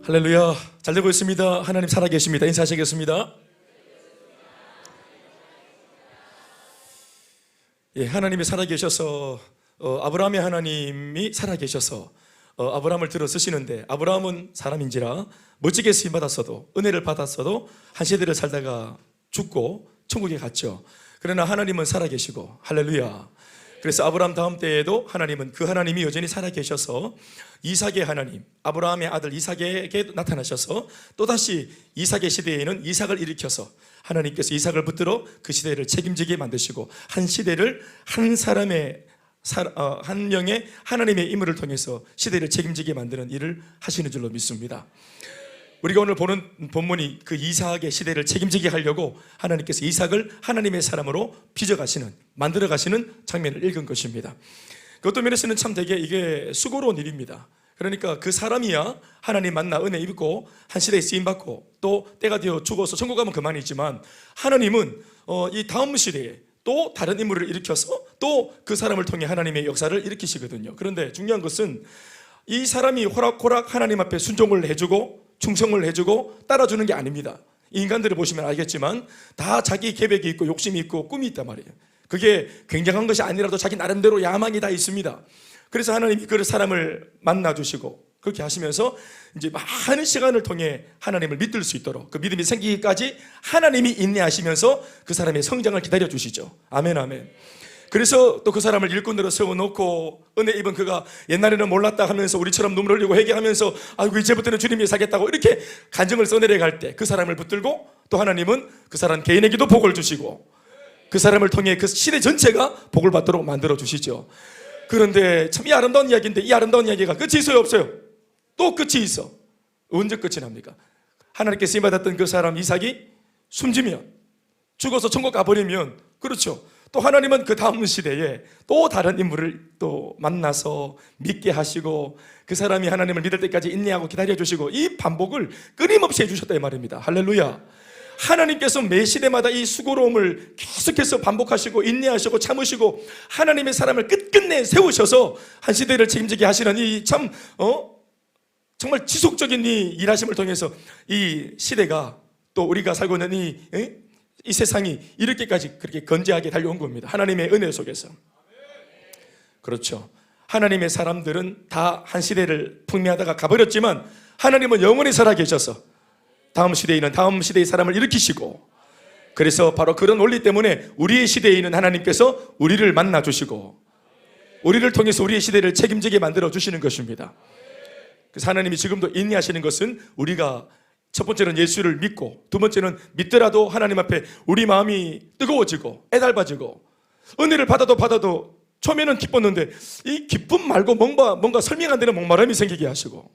할렐루야. 잘 되고 있습니다. 하나님 살아계십니다. 인사하시겠습니다. 예, 하나님이 살아계셔서 아브라함의 하나님이 살아계셔서 아브라함을 들어 쓰시는데, 아브라함은 사람인지라 멋지게 쓰임받았어도, 은혜를 받았어도 한 세대를 살다가 죽고 천국에 갔죠. 그러나 하나님은 살아계시고, 할렐루야. 그래서 아브라함 다음 때에도 하나님은, 그 하나님이 여전히 살아계셔서 이삭의 하나님, 아브라함의 아들 이삭에게 나타나셔서 또다시 이삭의 시대에는 이삭을 일으켜서 하나님께서 이삭을 붙들어 그 시대를 책임지게 만드시고, 한 시대를 한 사람의 한 명의 하나님의 인물을 통해서 시대를 책임지게 만드는 일을 하시는 줄로 믿습니다. 우리가 오늘 보는 본문이 그 이삭의 시대를 책임지게 하려고 하나님께서 이삭을 하나님의 사람으로 빚어가시는, 만들어가시는 장면을 읽은 것입니다. 그것도 면에서는 참 되게 이게 수고로운 일입니다. 그러니까 그 사람이야 하나님 만나 은혜 입고 한 시대에 쓰임받고 또 때가 되어 죽어서 천국 가면 그만이지만, 하나님은 이 다음 시대에 또 다른 인물을 일으켜서 또 그 사람을 통해 하나님의 역사를 일으키시거든요. 그런데 중요한 것은 이 사람이 호락호락 하나님 앞에 순종을 해주고 충성을 해주고 따라주는 게 아닙니다. 인간들을 보시면 알겠지만 다 자기 계획이 있고 욕심이 있고 꿈이 있단 말이에요. 그게 굉장한 것이 아니라도 자기 나름대로 야망이 다 있습니다. 그래서 하나님이 그 사람을 만나주시고 그렇게 하시면서 이제 많은 시간을 통해 하나님을 믿을 수 있도록, 그 믿음이 생기기까지 하나님이 인내하시면서 그 사람의 성장을 기다려 주시죠. 아멘, 아멘. 그래서 또 그 사람을 일꾼으로 세워놓고 은혜 입은 그가 옛날에는 몰랐다 하면서 우리처럼 눈물 흘리고 회개하면서 아이고 이제부터는 주님이 살겠다고 이렇게 간증을 써내려갈 때 그 사람을 붙들고, 또 하나님은 그 사람 개인에게도 복을 주시고 그 사람을 통해 그 시대 전체가 복을 받도록 만들어 주시죠. 그런데 참 이 아름다운 이야기인데, 이 아름다운 이야기가 끝이 있어요, 없어요? 또 끝이 있어. 언제 끝이 납니까? 하나님께 쓰임받았던 그 사람 이삭이 숨지면, 죽어서 천국 가버리면, 그렇죠, 또 하나님은 그 다음 시대에 또 다른 인물을 또 만나서 믿게 하시고 그 사람이 하나님을 믿을 때까지 인내하고 기다려주시고, 이 반복을 끊임없이 해주셨다 이 말입니다. 할렐루야. 하나님께서 매 시대마다 이 수고로움을 계속해서 반복하시고 인내하시고 참으시고 하나님의 사람을 끝끝내 세우셔서 한 시대를 책임지게 하시는 이 참 정말 지속적인 이 일하심을 통해서 이 시대가, 또 우리가 살고 있는 이 세상이 이렇게까지 그렇게 건재하게 달려온 겁니다. 하나님의 은혜 속에서. 그렇죠. 하나님의 사람들은 다 한 시대를 풍미하다가 가버렸지만 하나님은 영원히 살아계셔서 다음 시대에 있는 다음 시대의 사람을 일으키시고, 그래서 바로 그런 원리 때문에 우리의 시대에 있는 하나님께서 우리를 만나주시고 우리를 통해서 우리의 시대를 책임지게 만들어 주시는 것입니다. 그래서 하나님이 지금도 인내하시는 것은, 우리가 첫 번째는 예수를 믿고, 두 번째는 믿더라도 하나님 앞에 우리 마음이 뜨거워지고 애달아지고, 은혜를 받아도 처음에는 기뻤는데 이 기쁨 말고 뭔가 설명 안 되는 목마름이 생기게 하시고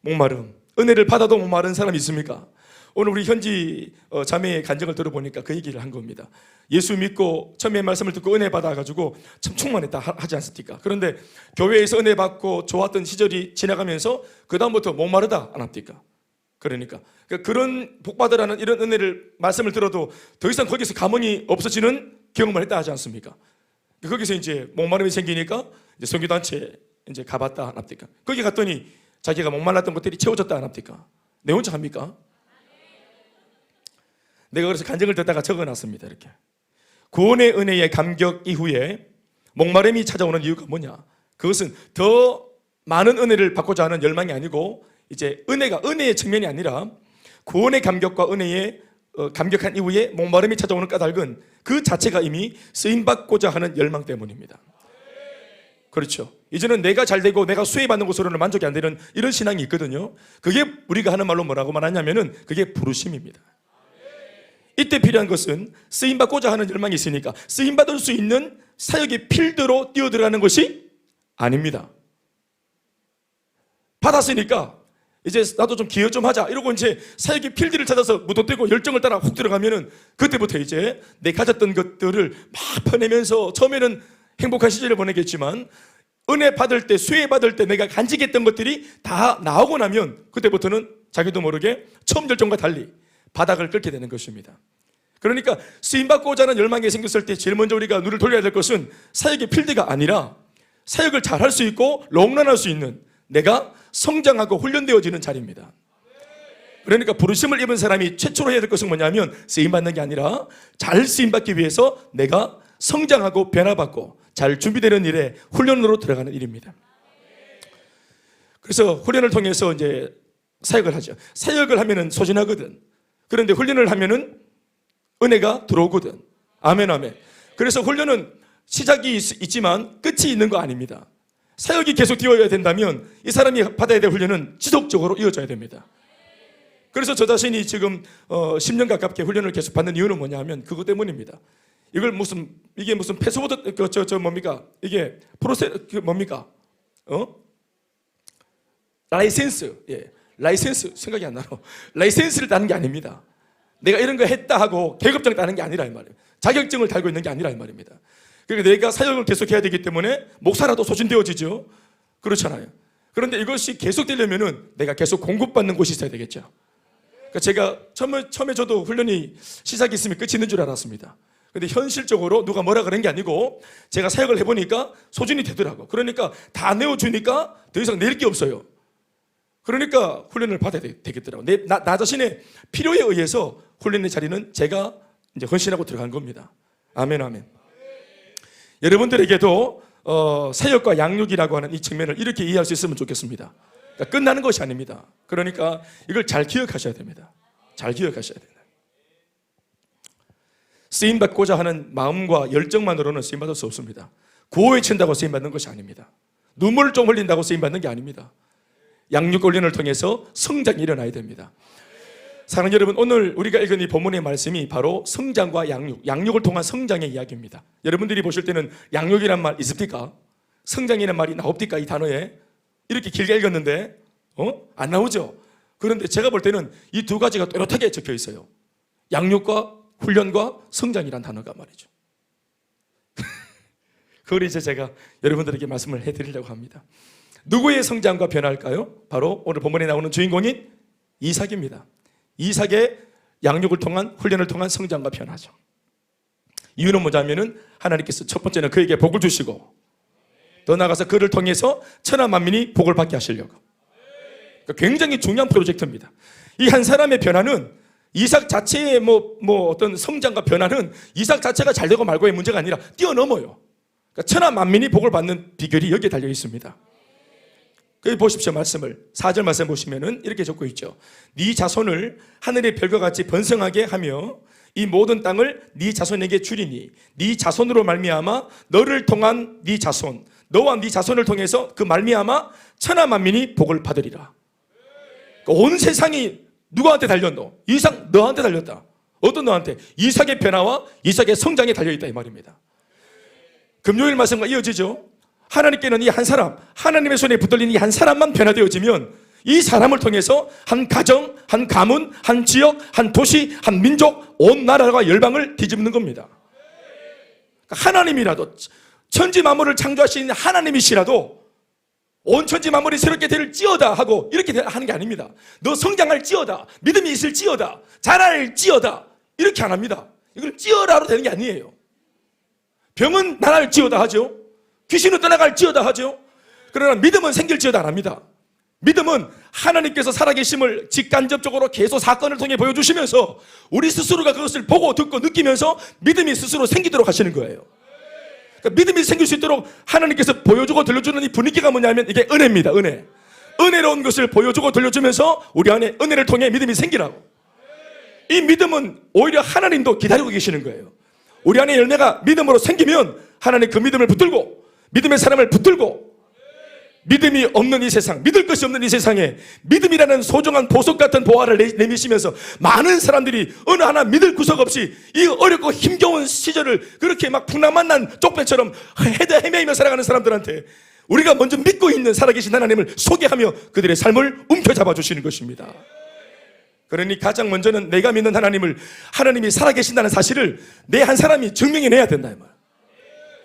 목마름, 은혜를 받아도 목마른 사람이 있습니까? 오늘 우리 현지 자매의 간증을 들어보니까 그 얘기를 한 겁니다. 예수 믿고 처음에 말씀을 듣고 은혜 받아가지고 참 충만했다 하지 않습니까? 그런데 교회에서 은혜 받고 좋았던 시절이 지나가면서 그 다음부터 목마르다 안 합니까? 그러니까 그런 복받으라는 이런 은혜를 말씀을 들어도 더 이상 거기서 감흥이 없어지는 경험을 했다 하지 않습니까? 거기서 이제 목마름이 생기니까 이제 선교단체 이제 가봤다 안 합니까? 거기 갔더니 자기가 목말랐던 것들이 채워졌다 안 합니까? 내 혼자 합니까? 내가 그래서 간증을 듣다가 적어놨습니다. 이렇게 구원의 은혜의 감격 이후에 목마름이 찾아오는 이유가 뭐냐? 그것은 더 많은 은혜를 받고자 하는 열망이 아니고, 이제 은혜의 측면이 아니라 구원의 감격과 은혜의 감격한 이후에 목마름이 찾아오는 까닭은 그 자체가 이미 쓰임받고자 하는 열망 때문입니다. 그렇죠. 이제는 내가 잘되고 내가 수혜받는 것으로는 만족이 안 되는 이런 신앙이 있거든요. 그게 우리가 하는 말로 뭐라고 말하냐면은 그게 부르심입니다. 이때 필요한 것은 쓰임받고자 하는 열망이 있으니까 쓰임받을 수 있는 사역의 필드로 뛰어들어가는 것이 아닙니다. 받았으니까 이제 나도 좀 기여 좀 하자 이러고 이제 사역의 필드를 찾아서 무도되고 열정을 따라 훅 들어가면은 그때부터 이제 내 가졌던 것들을 막 퍼내면서 처음에는 행복한 시절을 보내겠지만 은혜 받을 때, 수혜 받을 때 내가 간직했던 것들이 다 나오고 나면 그때부터는 자기도 모르게 처음 열정과 달리 바닥을 끓게 되는 것입니다. 그러니까 쓰임받고자 하는 열망이 생겼을 때 제일 먼저 우리가 눈을 돌려야 될 것은 사역의 필드가 아니라 사역을 잘할 수 있고 롱런할 수 있는 내가 성장하고 훈련되어지는 자리입니다. 그러니까 부르심을 입은 사람이 최초로 해야 될 것은 뭐냐면 쓰임받는 게 아니라 잘 쓰임받기 위해서 내가 성장하고 변화받고 잘 준비되는 일에 훈련으로 들어가는 일입니다. 그래서 훈련을 통해서 이제 사역을 하죠. 사역을 하면은 소진하거든. 그런데 훈련을 하면은 은혜가 들어오거든. 아멘, 아멘. 그래서 훈련은 시작이 있지만 끝이 있는 거 아닙니다. 사역이 계속 되어야 된다면 이 사람이 받아야 될 훈련은 지속적으로 이어져야 됩니다. 그래서 저 자신이 지금 10년 가깝게 훈련을 계속 받는 이유는 뭐냐면 그것 때문입니다. 이게 무슨 패스워드 뭡니까? 이게 뭡니까? 라이센스. 예. 라이센스 생각이 안 나요. 라이센스를 따는 게 아닙니다. 내가 이런 거 했다 하고 계급증 따는 게 아니라 이 말이에요. 자격증을 달고 있는 게 아니라 이 말입니다. 그러니까 내가 사역을 계속 해야 되기 때문에 목사라도 소진되어지죠. 그렇잖아요. 그런데 이것이 계속되려면은 내가 계속 공급받는 곳이 있어야 되겠죠. 그러니까 제가 처음에 저도 훈련이 시작이 있으면 끝이 있는 줄 알았습니다. 근데 현실적으로 누가 뭐라 그런 게 아니고 제가 사역을 해보니까 소진이 되더라고. 그러니까 다 내어주니까 더 이상 낼 게 없어요. 그러니까 훈련을 받아야 되겠더라고. 나 자신의 필요에 의해서 훈련의 자리는 제가 이제 헌신하고 들어간 겁니다. 아멘, 아멘. 여러분들에게도 사역과 양육이라고 하는 이 측면을 이렇게 이해할 수 있으면 좋겠습니다. 그러니까 끝나는 것이 아닙니다. 그러니까 이걸 잘 기억하셔야 됩니다. 잘 기억하셔야 됩니다. 쓰임받고자 하는 마음과 열정만으로는 쓰임받을 수 없습니다. 구호에 친다고 쓰임받는 것이 아닙니다. 눈물을 좀 흘린다고 쓰임받는 게 아닙니다. 양육 훈련을 통해서 성장이 일어나야 됩니다. 사랑하는 여러분, 오늘 우리가 읽은 이 본문의 말씀이 바로 성장과 양육을 통한 성장의 이야기입니다. 여러분들이 보실 때는 양육이란 말 있습니까? 성장이라는 말이 나옵니까? 이 단어에 이렇게 길게 읽었는데 안 나오죠? 그런데 제가 볼 때는 이 두 가지가 또렷하게 적혀 있어요. 양육과 훈련과 성장이란 단어가 말이죠. 그걸 이제 제가 여러분들에게 말씀을 해드리려고 합니다. 누구의 성장과 변화일까요? 바로 오늘 본문에 나오는 주인공인 이삭입니다. 이삭의 양육을 통한 훈련을 통한 성장과 변화죠. 이유는 뭐냐면은 하나님께서 첫 번째는 그에게 복을 주시고 더 나아가서 그를 통해서 천하 만민이 복을 받게 하시려고. 그러니까 굉장히 중요한 프로젝트입니다. 이 한 사람의 변화는 이삭 자체의 어떤 성장과 변화는 이삭 자체가 잘 되고 말고의 문제가 아니라 뛰어넘어요. 그러니까 천하 만민이 복을 받는 비결이 여기에 달려 있습니다. 여기 보십시오. 말씀을 4절 말씀 보시면은 이렇게 적고 있죠. 네 자손을 하늘의 별과 같이 번성하게 하며 이 모든 땅을 네 자손에게 주리니 네 자손으로 말미암아 너를 통한 네 자손 너와 네 자손을 통해서 그 말미암아 천하 만민이 복을 받으리라. 그러니까 온 세상이 누구한테 달렸노? 이삭 너한테 달렸다. 어떤 너한테? 이삭의 변화와 이삭의 성장에 달려있다 이 말입니다. 금요일 말씀과 이어지죠. 하나님께는 이 한 사람, 하나님의 손에 붙들린 이 한 사람만 변화되어지면 이 사람을 통해서 한 가정, 한 가문, 한 지역, 한 도시, 한 민족, 온 나라가 열방을 뒤집는 겁니다. 하나님이라도 천지 만물을 창조하신 하나님이시라도 온 천지 만물이 새롭게 될지어다 하고 이렇게 하는 게 아닙니다. 너 성장할지어다, 믿음이 있을지어다, 자랄지어다 이렇게 안 합니다. 이걸 찌어라로 되는 게 아니에요. 병은 나날지어다 하죠. 귀신은 떠나갈지어다 하죠. 그러나 믿음은 생길지어다 안 합니다. 믿음은 하나님께서 살아계심을 직간접적으로 계속 사건을 통해 보여주시면서 우리 스스로가 그것을 보고 듣고 느끼면서 믿음이 스스로 생기도록 하시는 거예요. 그러니까 믿음이 생길 수 있도록 하나님께서 보여주고 들려주는 이 분위기가 뭐냐면 이게 은혜입니다. 은혜. 은혜로운 것을 보여주고 들려주면서 우리 안에 은혜를 통해 믿음이 생기라고. 이 믿음은 오히려 하나님도 기다리고 계시는 거예요. 우리 안에 열매가 믿음으로 생기면 하나님 그 믿음을 붙들고 믿음의 사람을 붙들고 믿음이 없는 이 세상, 믿을 것이 없는 이 세상에 믿음이라는 소중한 보석 같은 보화를 내미시면서 많은 사람들이 어느 하나 믿을 구석 없이 이 어렵고 힘겨운 시절을 그렇게 막 풍랑만난 쪽배처럼 헤매이며 살아가는 사람들한테 우리가 먼저 믿고 있는 살아계신 하나님을 소개하며 그들의 삶을 움켜잡아 주시는 것입니다. 그러니 가장 먼저는 내가 믿는 하나님이 살아계신다는 사실을 내 한 사람이 증명해내야 된다 이 말.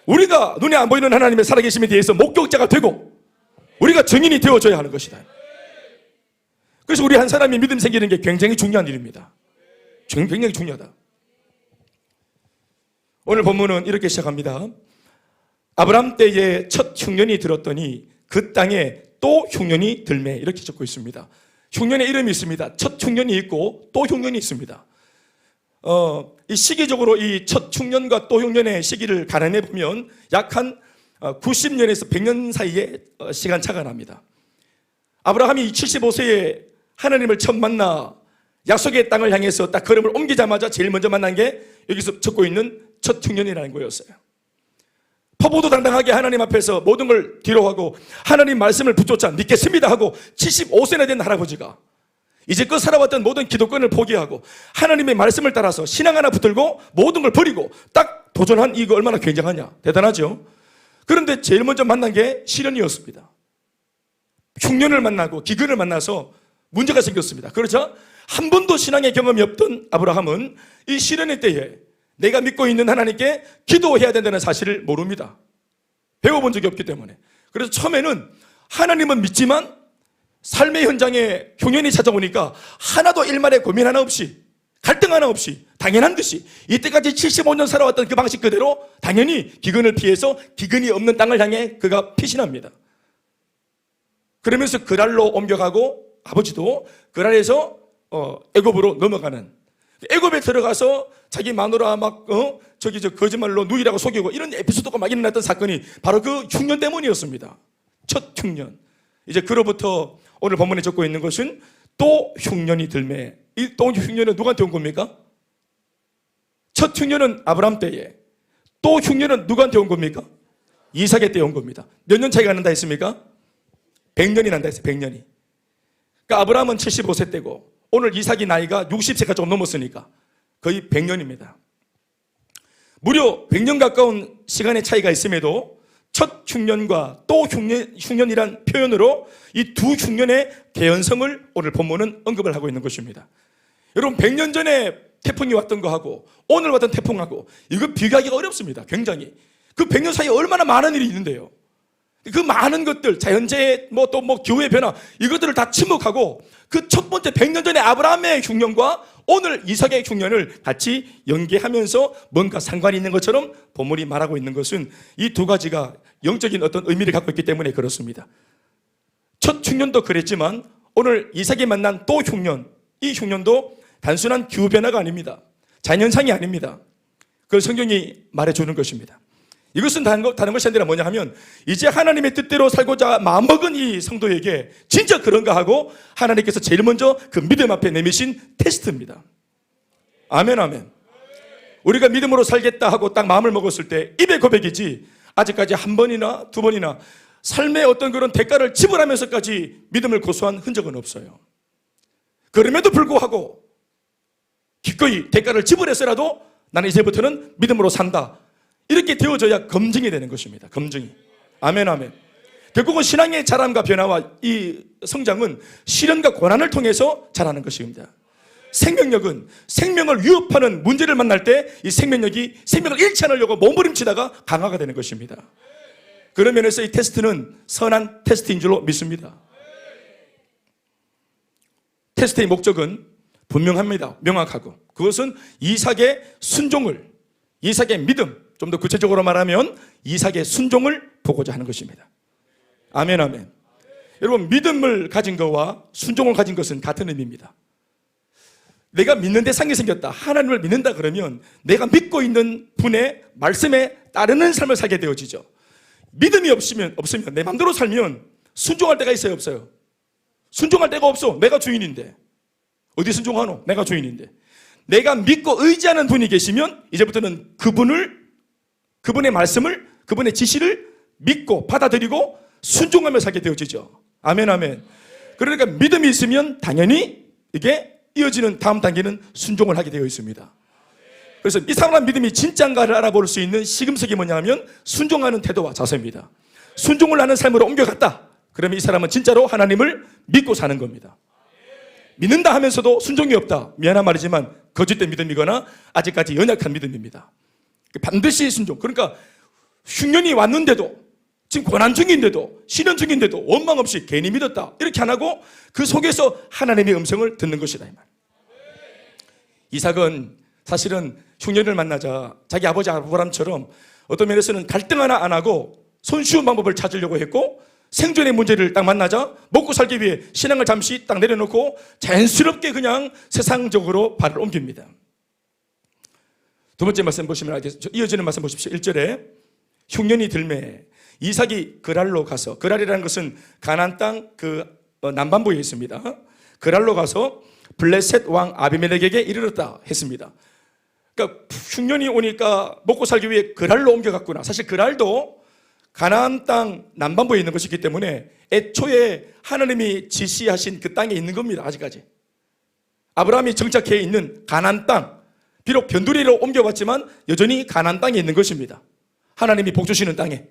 우리가 눈에 안 보이는 하나님의 살아계심에 대해서 목격자가 되고 우리가 증인이 되어줘야 하는 것이다. 그래서 우리 한 사람이 믿음 생기는 게 굉장히 중요한 일입니다. 굉장히 중요하다. 오늘 본문은 이렇게 시작합니다. 아브람 때에 첫 흉년이 들었더니 그 땅에 또 흉년이 들매, 이렇게 적고 있습니다. 흉년의 이름이 있습니다. 첫 흉년이 있고 또 흉년이 있습니다. 이 시기적으로 이 첫 흉년과 또 흉년의 시기를 가늠해 보면 약 한 90년에서 100년 사이의 시간차가 납니다. 아브라함이 75세에 하나님을 처음 만나 약속의 땅을 향해서 딱 걸음을 옮기자마자 제일 먼저 만난 게 여기서 적고 있는 첫 흉년이라는 거였어요. 포부도당당하게 하나님 앞에서 모든 걸 뒤로 하고 하나님 말씀을 붙잡자 믿겠습니다 하고 75세나 된 할아버지가 이제껏 살아왔던 모든 기독권을 포기하고 하나님의 말씀을 따라서 신앙 하나 붙들고 모든 걸 버리고 딱 도전한 이거 얼마나 굉장하냐, 대단하죠. 그런데 제일 먼저 만난 게 시련이었습니다. 흉년을 만나고 기근을 만나서 문제가 생겼습니다. 그렇죠? 한 번도 신앙의 경험이 없던 아브라함은 이 시련의 때에 내가 믿고 있는 하나님께 기도해야 된다는 사실을 모릅니다. 배워본 적이 없기 때문에. 그래서 처음에는 하나님은 믿지만 삶의 현장에 흉년이 찾아오니까 하나도 일말의 고민 하나 없이, 갈등 하나 없이 당연한 듯이 이때까지 75년 살아왔던 그 방식 그대로 당연히 기근을 피해서 기근이 없는 땅을 향해 그가 피신합니다. 그러면서 그랄로 옮겨가고 아버지도 그랄에서 애굽으로 넘어가는, 애굽에 들어가서 자기 마누라 막 거짓말로 누이라고 속이고 이런 에피소드가 막 일어났던 사건이 바로 그 흉년 때문이었습니다. 첫 흉년. 이제 그로부터 오늘 본문에 적고 있는 것은 또 흉년이 들매. 이 또 흉년은 누구한테 온 겁니까? 첫 흉년은 아브람 때에, 또 흉년은 누구한테 온 겁니까? 이삭의 때에 온 겁니다. 몇 년 차이가 난다 했습니까? 100년이 난다 했어요. 100년이. 그러니까 아브람은 75세 때고 오늘 이삭이 나이가 60세가 좀 넘었으니까 거의 100년입니다. 무려 100년 가까운 시간의 차이가 있음에도 첫 흉년과 또 흉년이란 표현으로 이 두 흉년의 개연성을 오늘 본문은 언급을 하고 있는 것입니다. 여러분 100년 전에 태풍이 왔던 거하고 오늘 왔던 태풍하고 이거 비교하기가 어렵습니다. 굉장히. 그 100년 사이에 얼마나 많은 일이 있는데요. 그 많은 것들, 자연재해, 기후의 변화, 이것들을 다 침묵하고 그 첫 번째 100년 전의 아브라함의 흉년과 오늘 이삭의 흉년을 같이 연계하면서 뭔가 상관이 있는 것처럼 본문이 말하고 있는 것은 이 두 가지가 영적인 어떤 의미를 갖고 있기 때문에 그렇습니다. 첫 흉년도 그랬지만 오늘 이삭이 만난 또 흉년, 이 흉년도 단순한 기후 변화가 아닙니다. 자연현상이 아닙니다. 그걸 성경이 말해주는 것입니다. 이것은 다른 것이 아니라 뭐냐 하면 이제 하나님의 뜻대로 살고자 마음먹은 이 성도에게 진짜 그런가 하고 하나님께서 제일 먼저 그 믿음 앞에 내미신 테스트입니다. 아멘, 아멘. 우리가 믿음으로 살겠다 하고 딱 마음을 먹었을 때 입의 고백이지 아직까지 한 번이나 두 번이나 삶의 어떤 그런 대가를 지불하면서까지 믿음을 고수한 흔적은 없어요. 그럼에도 불구하고 기꺼이 대가를 지불해서라도 나는 이제부터는 믿음으로 산다, 이렇게 되어져야 검증이 되는 것입니다. 검증이. 아멘, 아멘. 결국은 신앙의 자람과 변화와 이 성장은 시련과 고난을 통해서 자라는 것입니다. 생명력은 생명을 위협하는 문제를 만날 때 이 생명력이 생명을 잃지 않으려고 몸부림치다가 강화가 되는 것입니다. 그런 면에서 이 테스트는 선한 테스트인 줄로 믿습니다. 테스트의 목적은 분명합니다. 명확하고 그것은 이삭의 순종을, 이삭의 믿음, 좀 더 구체적으로 말하면 이삭의 순종을 보고자 하는 것입니다. 아멘, 아멘. 여러분 믿음을 가진 것과 순종을 가진 것은 같은 의미입니다. 내가 믿는 대상이 생겼다, 하나님을 믿는다 그러면 내가 믿고 있는 분의 말씀에 따르는 삶을 살게 되어지죠. 믿음이 없으면 내 마음대로 살면 순종할 때가 있어요, 없어요? 순종할 때가 없어. 내가 주인인데. 어디 순종하노? 내가 주인인데. 내가 믿고 의지하는 분이 계시면 이제부터는 그분의 말씀을, 그분의 지시를 믿고 받아들이고 순종하며 살게 되어지죠. 아멘, 아멘. 그러니까 믿음이 있으면 당연히 이게 이어지는 다음 단계는 순종을 하게 되어 있습니다. 그래서 이 사람의 믿음이 진짜인가를 알아볼 수 있는 시금석이 뭐냐 하면 순종하는 태도와 자세입니다. 순종을 하는 삶으로 옮겨갔다, 그러면 이 사람은 진짜로 하나님을 믿고 사는 겁니다. 믿는다 하면서도 순종이 없다, 미안한 말이지만 거짓된 믿음이거나 아직까지 연약한 믿음입니다. 반드시 순종. 그러니까 흉년이 왔는데도 지금 고난 중인데도, 시련 중인데도 원망 없이 괜히 믿었다 이렇게 안 하고 그 속에서 하나님의 음성을 듣는 것이다 이 말. 이삭은 사실은 흉년을 만나자 자기 아버지 아브라함처럼 어떤 면에서는 갈등 하나 안 하고 손쉬운 방법을 찾으려고 했고, 생존의 문제를 딱 만나자 먹고 살기 위해 신앙을 잠시 딱 내려놓고 자연스럽게 그냥 세상적으로 발을 옮깁니다. 두 번째 말씀 보시면 알겠습니다. 이어지는 말씀 보십시오. 1절에 흉년이 들매 이삭이 그랄로 가서, 그랄이라는 것은 가나안 땅 그 남반부에 있습니다. 그랄로 가서 블레셋 왕 아비멜렉에게 이르렀다 했습니다. 그러니까 흉년이 오니까 먹고 살기 위해 그랄로 옮겨갔구나. 사실 그랄도 가나안 땅 남반부에 있는 것이기 때문에 애초에 하나님이 지시하신 그 땅에 있는 겁니다. 아직까지 아브라함이 정착해 있는 가나안 땅, 비록 변두리로 옮겨봤지만 여전히 가나안 땅에 있는 것입니다. 하나님이 복 주시는 땅에.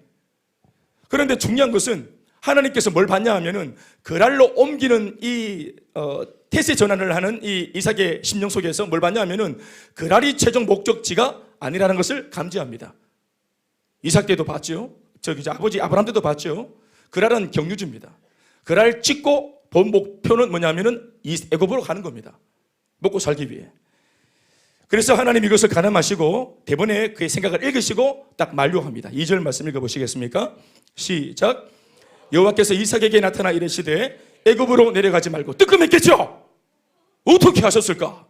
그런데 중요한 것은 하나님께서 뭘 봤냐 하면은 그랄로 옮기는 이 태세 전환을 하는 이 이삭의 심령 속에서 뭘 봤냐 하면은 그랄이 최종 목적지가 아니라는 것을 감지합니다. 이삭 때도 봤죠. 저기 아버지 아브라함 때도 봤죠. 그랄은 경유지입니다. 그랄 찍고 본 목표는 뭐냐면은 애굽으로 가는 겁니다. 먹고 살기 위해. 그래서 하나님 이것을 가늠하시고 대본에 그의 생각을 읽으시고 딱 만료합니다. 2절 말씀 읽어보시겠습니까? 시작. 여호와께서 이삭에게 나타나 이르시되 애굽으로 내려가지 말고. 뜨끔했겠죠? 어떻게 하셨을까?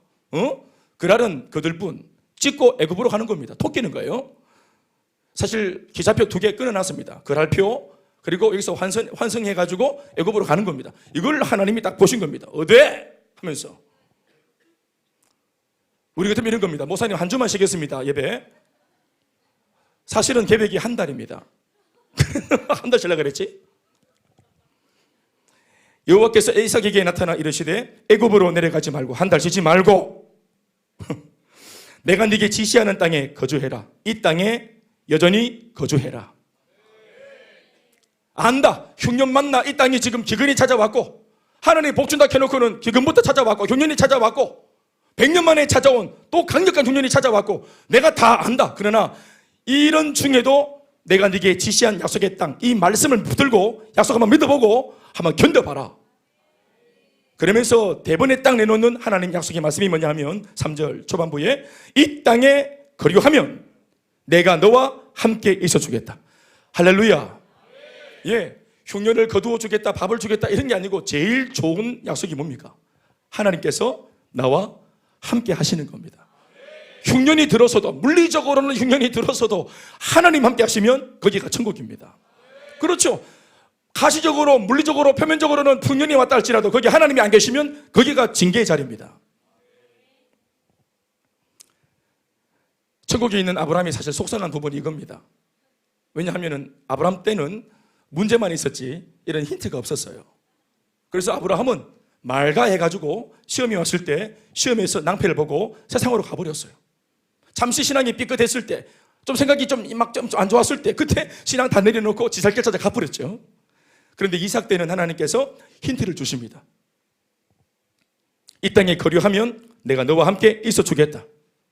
그랄은 거들뿐 찍고 애굽으로 가는 겁니다. 토끼는 거예요. 사실 기차표 2개 끊어놨습니다. 그랄표 그리고 여기서 환승해가지고 애굽으로 가는 겁니다. 이걸 하나님이 딱 보신 겁니다. 어때? 하면서. 우리 같으면 이런 겁니다. 목사님 한 주만 쉬겠습니다. 예배. 사실은 계획이 한 달입니다. 한 달 쉬려고 그랬지? 여호와께서 이삭에게 나타나 이르시되 애굽으로 내려가지 말고 한 달 쉬지 말고 내가 네게 지시하는 땅에 거주해라. 이 땅에 여전히 거주해라. 안다. 흉년 만나 이 땅이 지금 기근이 찾아왔고 하나님 복 준다 해놓고는 기근부터 찾아왔고 흉년이 찾아왔고 100년 만에 찾아온 또 강력한 흉년이 찾아왔고 내가 다 안다. 그러나 이런 중에도 내가 네게 지시한 약속의 땅, 이 말씀을 붙들고 약속 한번 믿어보고 한번 견뎌봐라. 그러면서 대번에 딱 내놓는 하나님 약속의 말씀이 뭐냐 하면 3절 초반부에 이 땅에 거류하면 내가 너와 함께 있어주겠다. 할렐루야. 예, 흉년을 거두어 주겠다, 밥을 주겠다 이런 게 아니고 제일 좋은 약속이 뭡니까? 하나님께서 나와 함께 하시는 겁니다. 흉년이 들어서도, 물리적으로는 흉년이 들어서도 하나님 함께 하시면 거기가 천국입니다. 그렇죠. 가시적으로, 물리적으로, 표면적으로는 흉년이 왔다 할지라도 거기 하나님이 안 계시면 거기가 징계의 자리입니다. 천국에 있는 아브라함이 사실 속상한 부분이 이겁니다. 왜냐하면 아브라함 때는 문제만 있었지 이런 힌트가 없었어요. 그래서 아브라함은 말가해가지고 시험이 왔을 때 시험에서 낭패를 보고 세상으로 가버렸어요. 잠시 신앙이 삐끗했을 때, 좀 생각이 좀 안 좋았을 때 그때 신앙 다 내려놓고 지살길 찾아 가버렸죠. 그런데 이삭 때는 하나님께서 힌트를 주십니다. 이 땅에 거류하면 내가 너와 함께 있어주겠다.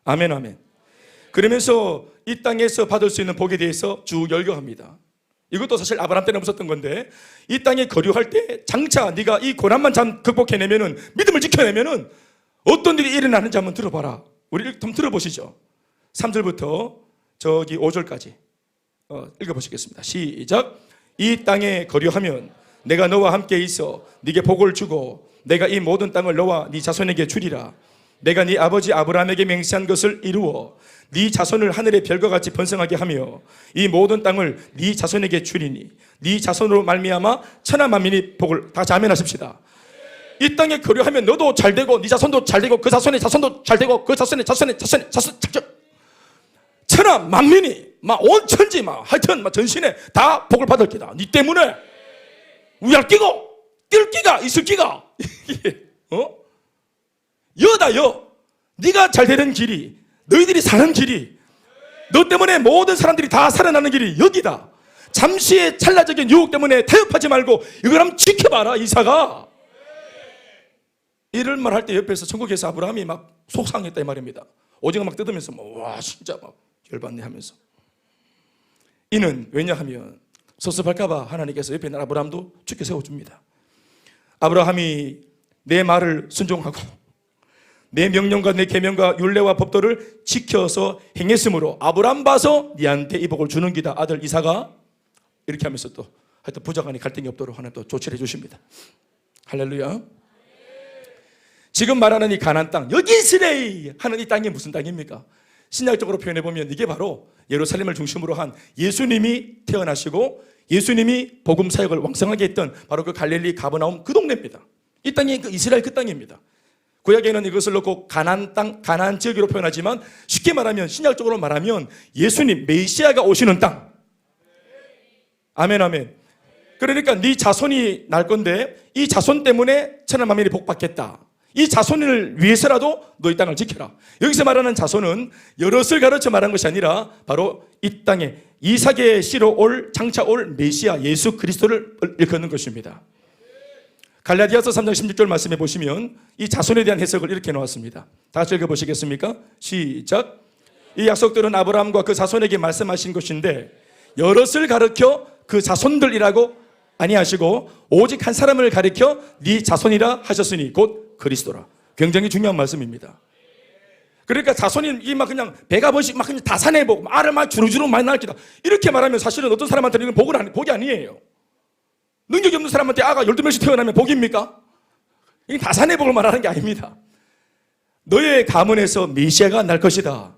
아멘 아멘. 그러면서 이 땅에서 받을 수 있는 복에 대해서 쭉 열거합니다. 이것도 사실 아브라함 때는 없었던 건데 이 땅에 거류할 때 장차 네가 이 고난만 극복해내면은, 믿음을 지켜내면은 어떤 일이 일어나는지 한번 들어봐라. 우리 한번 들어보시죠. 3절부터 저기 5절까지 읽어보시겠습니다. 시작. 이 땅에 거류하면 내가 너와 함께 있어 네게 복을 주고 내가 이 모든 땅을 너와 네 자손에게 주리라. 내가 네 아버지 아브라함에게 맹세한 것을 이루어 네 자손을 하늘의 별과 같이 번성하게 하며 이 모든 땅을 네 자손에게 주리니 네 자손으로 말미암아 천하 만민이 복을. 다 같이 아멘하십시다. 이 땅에 거류하면 너도 잘 되고 네 자손도 잘 되고 그 자손의 자손도 잘 되고 그 자손의 자손 천하 만민이 막 온 천지 막 하여튼 막 전신에 다 복을 받을 기다. 네 때문에 우얄 끼고 뛸 끼가 있을 끼가 여다 여. 네가 잘 되는 길이, 너희들이 사는 길이, 너 때문에 모든 사람들이 다 살아나는 길이 여기다. 잠시의 찰나적인 유혹 때문에 타협하지 말고 이걸 한번 지켜봐라. 이삭아. 이런 말 할 때 옆에서 천국에서 아브라함이 막 속상했다 이 말입니다. 오징어 막 뜯으면서 와 진짜 막 열받네 하면서. 이는 왜냐하면 섭섭할까봐 하나님께서 옆에 있는 아브라함도 죽게 세워줍니다. 아브라함이 내 말을 순종하고 내 명령과 내 계명과 율례와 법도를 지켜서 행했으므로 아브라함 봐서 네한테 이 복을 주는 기다. 아들 이삭아. 이렇게 하면서 또 하여튼 부자간에 갈등이 없도록 하나님 또 조치를 해주십니다. 할렐루야. 지금 말하는 이 가나안 땅, 여기 이스라엘 하는 이 땅이 무슨 땅입니까? 신약적으로 표현해보면 이게 바로 예루살렘을 중심으로 한 예수님이 태어나시고 예수님이 복음 사역을 왕성하게 했던 바로 그 갈릴리 가버나움 그 동네입니다. 이 땅이 그 이스라엘 그 땅입니다. 구약에는 이것을 놓고 가나안 땅, 가나안 지역으로 표현하지만 쉽게 말하면 신약적으로 말하면 예수님 메시아가 오시는 땅. 아멘 아멘. 그러니까 네 자손이 날 건데 이 자손 때문에 천하 만민이 복받겠다. 이 자손을 위해서라도 너희 땅을 지켜라. 여기서 말하는 자손은 여럿을 가르쳐 말한 것이 아니라 바로 이 땅에 이삭의 씨로 장차 올 메시아 예수 그리스도를 일컫는 것입니다. 갈라디아서 3장 16절 말씀해 보시면 이 자손에 대한 해석을 이렇게 놓았습니다. 다 같이 읽어보시겠습니까? 시작. 이 약속들은 아브라함과 그 자손에게 말씀하신 것인데 여럿을 가르쳐 그 자손들이라고 아니하시고 오직 한 사람을 가리켜 네 자손이라 하셨으니 곧 그리스도라. 굉장히 중요한 말씀입니다. 그러니까 자손이 이 막 그냥 배가 번씩 막 그냥 다 산에 보고 알을 막 주르주르 많이 낳기다. 이렇게 말하면 사실은 어떤 사람한테는 이건 복이 아니에요. 능력이 없는 사람한테 아가 12명씩 태어나면 복입니까? 이게 다산의 복을 말하는 게 아닙니다. 너의 가문에서 메시아가 날 것이다.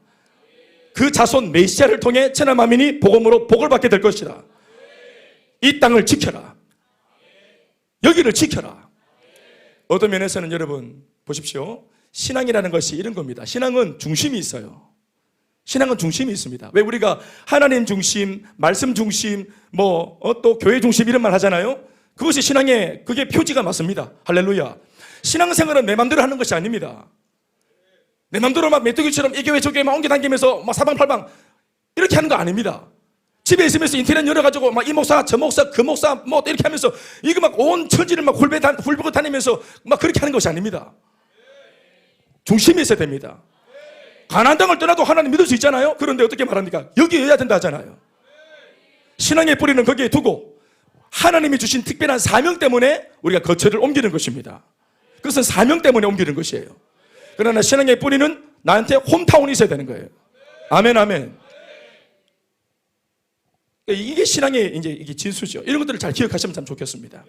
그 자손 메시아를 통해 천하 만민이 복음으로 복을 받게 될 것이다. 이 땅을 지켜라. 여기를 지켜라. 어떤 면에서는 여러분 보십시오. 신앙이라는 것이 이런 겁니다. 신앙은 중심이 있어요. 신앙은 중심이 있습니다. 왜 우리가 하나님 중심, 말씀 중심, 또 교회 중심 이런 말 하잖아요. 그것이 신앙의 그게 표지가 맞습니다. 할렐루야. 신앙생활은 내 맘대로 하는 것이 아닙니다. 내 맘대로 막 메뚜기처럼 이 교회 저 교회 막 옮겨다니면서 막 사방팔방 이렇게 하는 거 아닙니다. 집에 있으면서 인터넷 열어가지고 막 이 목사, 저 목사, 그 목사 뭐 이렇게 하면서 이거 막 온 천지를 막 훌보고 다니면서 막 그렇게 하는 것이 아닙니다. 중심이 있어야 됩니다. 가나안 땅을 떠나도 하나님 믿을 수 있잖아요. 그런데 어떻게 말합니까? 여기여야 된다 하잖아요. 신앙의 뿌리는 거기에 두고 하나님이 주신 특별한 사명 때문에 우리가 거처를 옮기는 것입니다. 그것은 사명 때문에 옮기는 것이에요. 그러나 신앙의 뿌리는 나한테 홈타운이 있어야 되는 거예요. 아멘 아멘. 이게 신앙의 이게 진수죠. 이런 것들을 잘 기억하시면 참 좋겠습니다.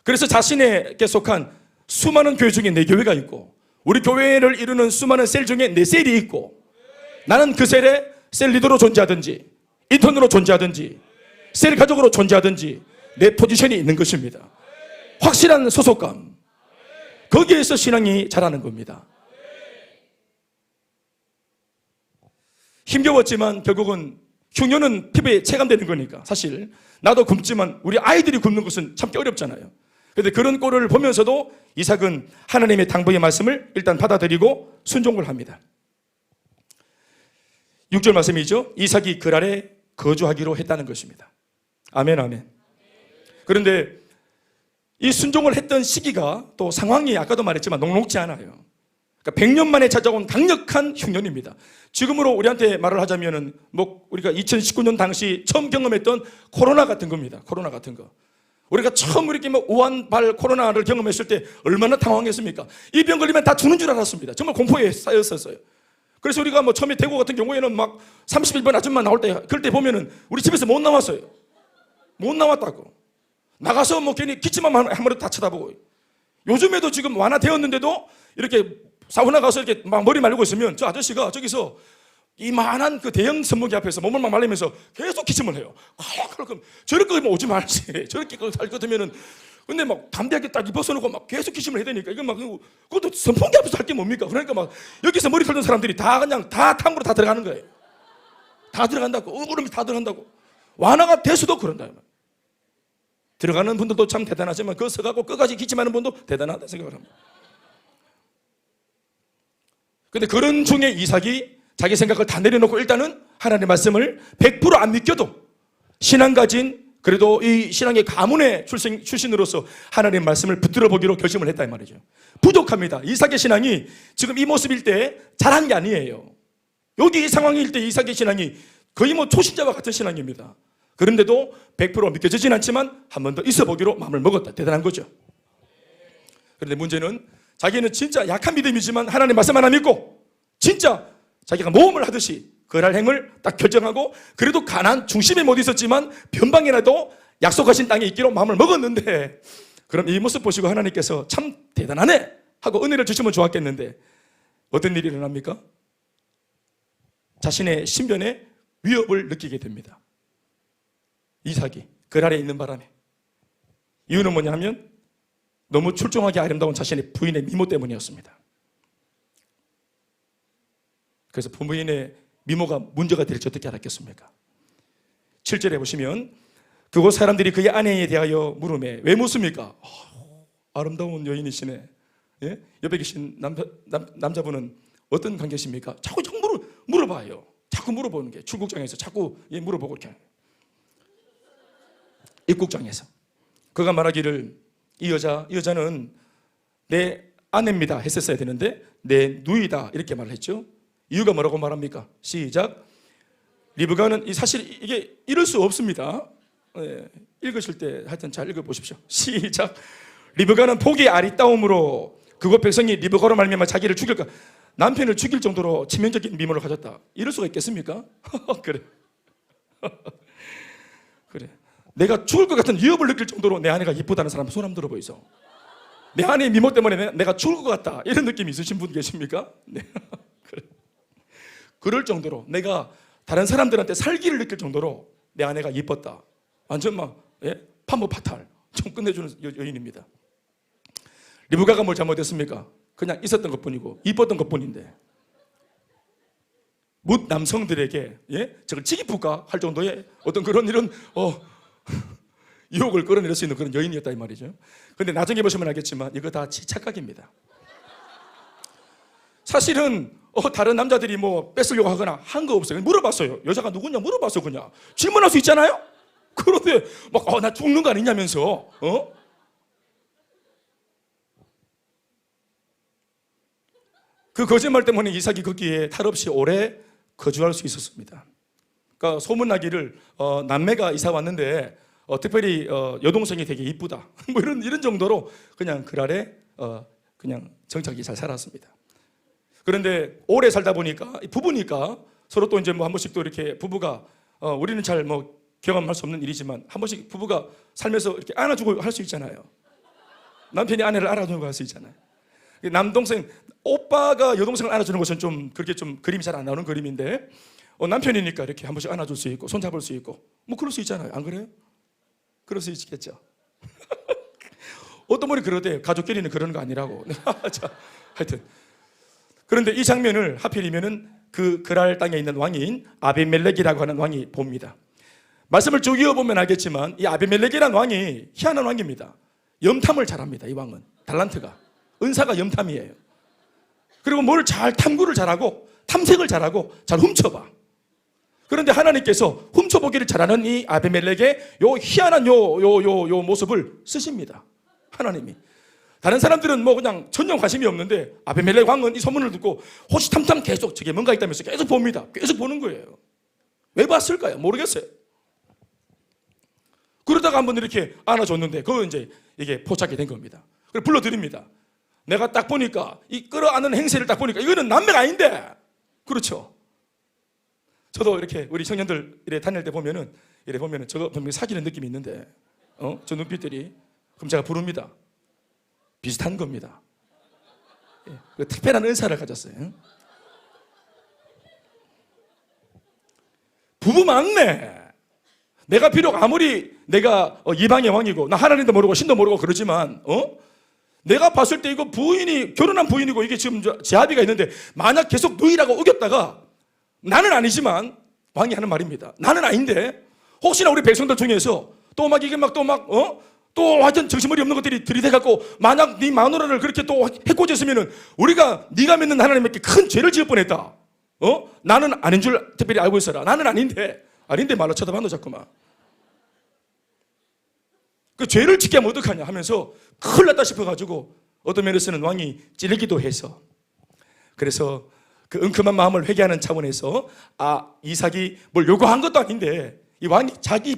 그래서 자신에게 속한 수많은 교회 중에 내 교회가 있고 우리 교회를 이루는 수많은 셀 중에 내 셀이 있고 나는 그 셀에 셀 리더로 존재하든지 인턴으로 존재하든지 셀 가족으로 존재하든지 내 포지션이 있는 것입니다. 확실한 소속감. 거기에서 신앙이 자라는 겁니다. 힘겨웠지만 결국은 흉년은 피부에 체감되는 거니까 사실 나도 굶지만 우리 아이들이 굶는 것은 참기 어렵잖아요. 그런데 그런 꼴을 보면서도 이삭은 하나님의 당부의 말씀을 일단 받아들이고 순종을 합니다. 6절 말씀이죠. 이삭이 그랄에 거주하기로 했다는 것입니다. 아멘 아멘. 그런데 이 순종을 했던 시기가 또 상황이 아까도 말했지만 녹록지 않아요. 그러니까 100년 만에 찾아온 강력한 흉년입니다. 지금으로 우리한테 말을 하자면은 우리가 2019년 당시 처음 경험했던 코로나 같은 겁니다. 코로나 같은 거. 우리가 처음 이렇게 우한발 코로나를 경험했을 때 얼마나 당황했습니까? 이 병 걸리면 다 죽는 줄 알았습니다. 정말 공포에 쌓였었어요. 그래서 우리가 처음에 대구 같은 경우에는 막 31번 아줌마 나올 때 그럴 때 보면은 우리 집에서 못 나왔어요. 못 나왔다고. 나가서 괜히 기침만 한 번에 다 쳐다보고. 요즘에도 지금 완화되었는데도 이렇게 사우나 가서 이렇게 막 머리 말리고 있으면 저 아저씨가 저기서 이만한 그 대형 선풍기 앞에서 몸을 막 말리면서 계속 기침을 해요. 그럼 저렇게 하면 오지 말지. 저렇게 할 것 같으면은 근데 막 담대하게 딱 입어서놓고 막 계속 기침을 해야 되니까 이건 막 그것도 선풍기 앞에서 할 게 뭡니까? 그러니까 막 여기서 머리 털던 사람들이 다 그냥 다 탕으로 다 들어가는 거예요. 다 들어간다고. 얼음이 다 들어간다고. 완화가 돼서도 그런다. 들어가는 분들도 참 대단하지만 그 서가고 끝까지 기침하는 분도 대단하다 생각을 합니다. 근데 그런 중에 이삭이 자기 생각을 다 내려놓고 일단은 하나님의 말씀을 100% 안 믿겨도 신앙 가진 그래도 이 신앙의 가문의 출신으로서 하나님의 말씀을 붙들어 보기로 결심을 했다 이 말이죠. 부족합니다. 이삭의 신앙이 지금 이 모습일 때 잘한 게 아니에요. 여기 이 상황일 때 이삭의 신앙이 거의 초신자와 같은 신앙입니다. 그런데도 100% 믿겨지진 않지만 한 번 더 있어 보기로 마음을 먹었다. 대단한 거죠. 그런데 문제는 자기는 진짜 약한 믿음이지만 하나님 말씀 하나 믿고 진짜 자기가 모험을 하듯이 그럴 행을 딱 결정하고 그래도 가나안 중심에 못 있었지만 변방이라도 약속하신 땅에 있기로 마음을 먹었는데, 그럼 이 모습 보시고 하나님께서 참 대단하네 하고 은혜를 주시면 좋았겠는데 어떤 일이 일어납니까? 자신의 신변에 위협을 느끼게 됩니다. 이삭이 그랄에 있는 바람에. 이유는 뭐냐 하면 너무 출중하게 아름다운 자신의 부인의 미모 때문이었습니다. 그래서 부모인의 미모가 문제가 될지 어떻게 알았겠습니까? 7절에 보시면 그곳 사람들이 그의 아내에 대하여 물으매 왜 묻습니까? 아름다운 여인이시네. 예? 옆에 계신 남자분은 어떤 관계십니까? 자꾸 물어봐요. 자꾸 물어보는 게 출국장에서 자꾸 물어보고 이렇게 입국장에서 그가 말하기를 이 여자는 내 아내입니다 했었어야 되는데 내 누이다 이렇게 말을 했죠. 이유가 뭐라고 말합니까? 시작. 리브가는 사실 이게 이럴 수 없습니다. 읽으실 때 하여튼 잘 읽어보십시오. 시작. 리브가는 복이 아리따움으로 그곳 백성이 리브가로 말미암아 자기를 죽일까, 남편을 죽일 정도로 치명적인 미모를 가졌다. 이럴 수가 있겠습니까? 그래. 그래. 내가 죽을 것 같은 위협을 느낄 정도로 내 아내가 이쁘다는 사람 손 한번 들어 보이소. 내 아내의 미모 때문에 내가 죽을 것 같다 이런 느낌이 있으신 분 계십니까? 네. 그래. 그럴 정도로 내가 다른 사람들한테 살기를 느낄 정도로 내 아내가 이뻤다. 완전 막 판무파탈 좀 끝내주는 여인입니다. 리브가가 뭘 잘못했습니까? 그냥 있었던 것뿐이고 이뻤던 것뿐인데 묻 남성들에게 저걸 지기풀까 할 정도의 어떤 그런 이런 유혹을 끌어낼 수 있는 그런 여인이었다 이 말이죠. 그런데 나중에 보시면 알겠지만 이거 다 착각입니다. 사실은 다른 남자들이 뭐 뺏으려고 하거나 한 거 없어요. 물어봤어요. 여자가 누구냐 물어봤어. 그냥 질문할 수 있잖아요. 그런데 막 나 죽는 거 아니냐면서 그 거짓말 때문에 이삭이 거기에 탈없이 오래 거주할 수 있었습니다. 그러니까 소문나기를 남매가 이사 왔는데 특별히 여동생이 되게 이쁘다 뭐 이런 정도로 그냥 그랄에 그냥 정착이 잘 살았습니다. 그런데 오래 살다 보니까 부부니까 서로 또 이제 뭐 한 번씩 또 이렇게 부부가 우리는 잘 뭐 경험할 수 없는 일이지만 한 번씩 부부가 살면서 이렇게 안아주고 할 수 있잖아요. 남편이 아내를 안아주고 할 수 있잖아요. 남동생 오빠가 여동생을 안아주는 것은 좀 그렇게 좀 그림이 잘 안 나오는 그림인데 남편이니까 이렇게 한 번씩 안아줄 수 있고 손잡을 수 있고 뭐 그럴 수 있잖아요. 안 그래요? 그럴 수 있겠죠. 어떤 분이 그러대요. 가족끼리는 그러는 거 아니라고. 자, 하여튼 그런데 이 장면을 하필이면은 그 그랄 땅에 있는 왕인 아비멜렉이라고 하는 왕이 봅니다. 말씀을 쭉 이어보면 알겠지만 이 아비멜렉이라는 왕이 희한한 왕입니다. 염탐을 잘합니다. 이 왕은 달란트가 은사가 염탐이에요. 그리고 뭘 잘 탐구를 잘하고 탐색을 잘하고 잘 훔쳐봐. 그런데 하나님께서 훔쳐보기를 잘하는 이 아비멜렉의 요 희한한 요 모습을 쓰십니다. 하나님이. 다른 사람들은 뭐 그냥 전혀 관심이 없는데 아비멜렉 왕은 이 소문을 듣고 호시탐탐 계속 저게 뭔가 있다면서 계속 봅니다. 계속 보는 거예요. 왜 봤을까요? 모르겠어요. 그러다가 한번 이렇게 안아줬는데 그거 이제 이게 포착이 된 겁니다. 그래서 불러드립니다. 내가 딱 보니까 이 끌어안는 행세를 딱 보니까 이거는 남매가 아닌데, 그렇죠? 저도 이렇게 우리 청년들 이래 다닐 때 보면은 저거 분명히 사귀는 느낌이 있는데, 저 눈빛들이 그럼 제가 부릅니다. 비슷한 겁니다. 그 특별한 은사를 가졌어요. 부부 맞네. 내가 비록 아무리 내가 이방의 왕이고 나 하나님도 모르고 신도 모르고 그러지만 내가 봤을 때 이거 부인이 결혼한 부인이고 이게 지금 제아비가 있는데 만약 계속 누이라고 우겼다가 나는 아니지만 왕이 하는 말입니다. 나는 아닌데 혹시나 우리 백성들 중에서 또 막 이게 막 또 하여튼 정신머리 없는 것들이 들이대갖고 만약 네 마누라를 그렇게 또 해코졌으면은 우리가 네가 믿는 하나님께 큰 죄를 지을 뻔했다. 나는 아닌 줄 특별히 알고 있어라. 나는 아닌데 말로 쳐다봐 너 자꾸만. 그 죄를 짓게 하면 어떡하냐 하면서 큰일 났다 싶어가지고 어떤 면에서는 왕이 찌르기도 해서 그래서 그 은큼한 마음을 회개하는 차원에서 이삭이 뭘 요구한 것도 아닌데 이 왕이 자기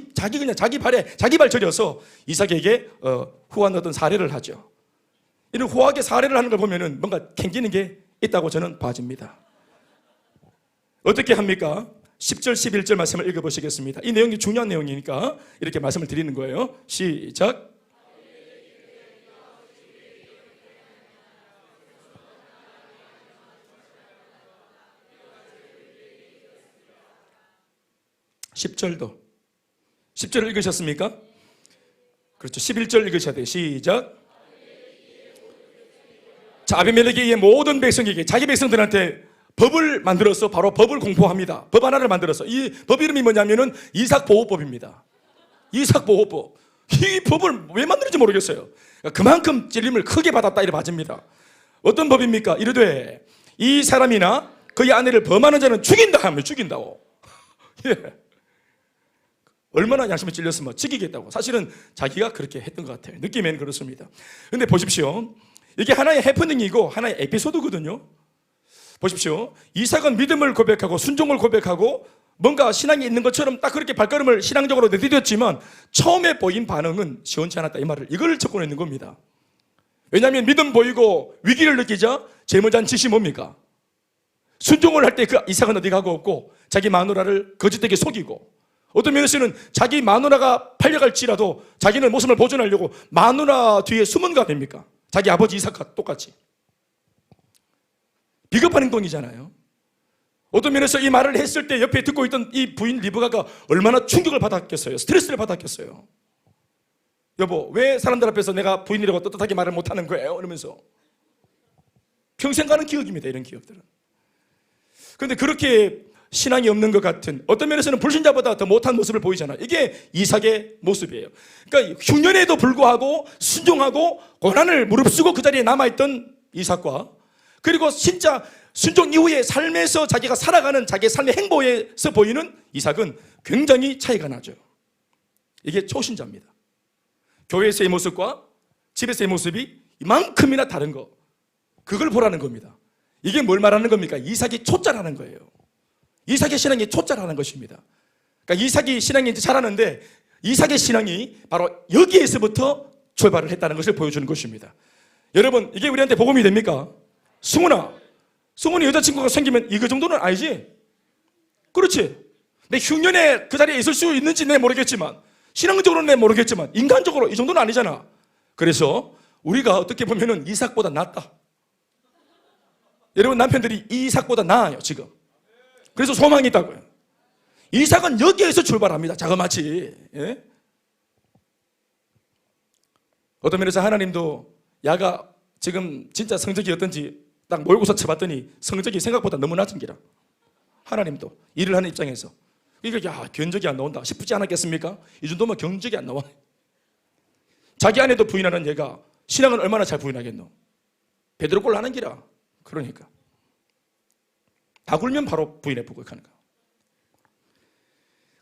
발 저려서 이삭에게 후한 어떤 사례를 하죠. 이런 후하게 사례를 하는 걸 보면은 뭔가 캥기는 게 있다고 저는 봐집니다. 어떻게 합니까? 10절, 11절 말씀을 읽어보시겠습니다. 이 내용이 중요한 내용이니까 이렇게 말씀을 드리는 거예요. 시작. (10절도) 10절을 읽으셨습니까? 그렇죠. 11절 읽으셔야 돼요. 시작. 자, 아비멜렉이 이 모든 백성에게, 자기 백성들한테 법을 만들어서 바로 법을 공포합니다. 법 하나를 만들어서, 이 법 이름이 뭐냐면은 이삭보호법입니다. 이삭보호법. 이 법을 왜 만드는지 모르겠어요. 그만큼 찔림을 크게 받았다 이래 봐집니다. 어떤 법입니까? 이르되 이 사람이나 그의 아내를 범하는 자는 죽인다 하면 죽인다고. 예. 얼마나 양심에 찔렸으면 죽이겠다고. 사실은 자기가 그렇게 했던 것 같아요. 느낌에는 그렇습니다. 근데 보십시오. 이게 하나의 해프닝이고 하나의 에피소드거든요. 보십시오. 이삭은 믿음을 고백하고 순종을 고백하고 뭔가 신앙이 있는 것처럼 딱 그렇게 발걸음을 신앙적으로 내디뎠지만 처음에 보인 반응은 시원치 않았다. 이 말을, 이걸 적고 있는 겁니다. 왜냐하면 믿음 보이고 위기를 느끼자 제일 먼저 한 짓이 뭡니까? 순종을 할 때 그 이삭은 어디 가고 없고 자기 마누라를 거짓되게 속이고, 어떤 면에서는 자기 마누라가 팔려갈지라도 자기는 모습을 보존하려고 마누라 뒤에 숨은 거 아닙니까? 자기 아버지 이삭과 똑같이. 비겁한 행동이잖아요. 어떤 면에서 이 말을 했을 때 옆에 듣고 있던 이 부인 리브가가 얼마나 충격을 받았겠어요. 스트레스를 받았겠어요. 여보, 왜 사람들 앞에서 내가 부인이라고 떳떳하게 말을 못하는 거예요? 이러면서. 평생 가는 기억입니다, 이런 기억들은. 그런데 그렇게 신앙이 없는 것 같은, 어떤 면에서는 불신자보다 더 못한 모습을 보이잖아요. 이게 이삭의 모습이에요. 그러니까 흉년에도 불구하고 순종하고 고난을 무릅쓰고 그 자리에 남아있던 이삭과, 그리고 진짜 순종 이후의 삶에서 자기가 살아가는 자기의 삶의 행보에서 보이는 이삭은 굉장히 차이가 나죠. 이게 초신자입니다. 교회에서의 모습과 집에서의 모습이 이만큼이나 다른 거, 그걸 보라는 겁니다. 이게 뭘 말하는 겁니까? 이삭이 초짜라는 거예요. 이삭의 신앙이 초짜라는 것입니다. 그러니까 이삭이 신앙이 이제 자라는데 이삭의 신앙이 바로 여기에서부터 출발을 했다는 것을 보여주는 것입니다. 여러분, 이게 우리한테 복음이 됩니까? 승훈이 여자친구가 생기면 이거 정도는 아니지? 그렇지? 내 흉년에 그 자리에 있을 수 있는지 내 모르겠지만, 신앙적으로는 내 모르겠지만, 인간적으로 이 정도는 아니잖아. 그래서 우리가 어떻게 보면은 이삭보다 낫다. 여러분, 남편들이 이삭보다 나아요, 지금. 그래서 소망이 있다고요. 이삭은 여기에서 출발합니다. 자그마치. 예? 어떤 면에서 하나님도 야가 지금 진짜 성적이 어떤지 딱 모의고사 쳐봤더니 성적이 생각보다 너무 낮은 기라. 하나님도 일을 하는 입장에서 이거 견적이 안 나온다 싶지 않았겠습니까? 이 정도면 견적이 안 나와. 자기 아내도 부인하는 얘가 신앙은 얼마나 잘 부인하겠노? 베드로 꼴 하는 기라. 그러니까 다 굴면 바로 부인에 부극하는 거.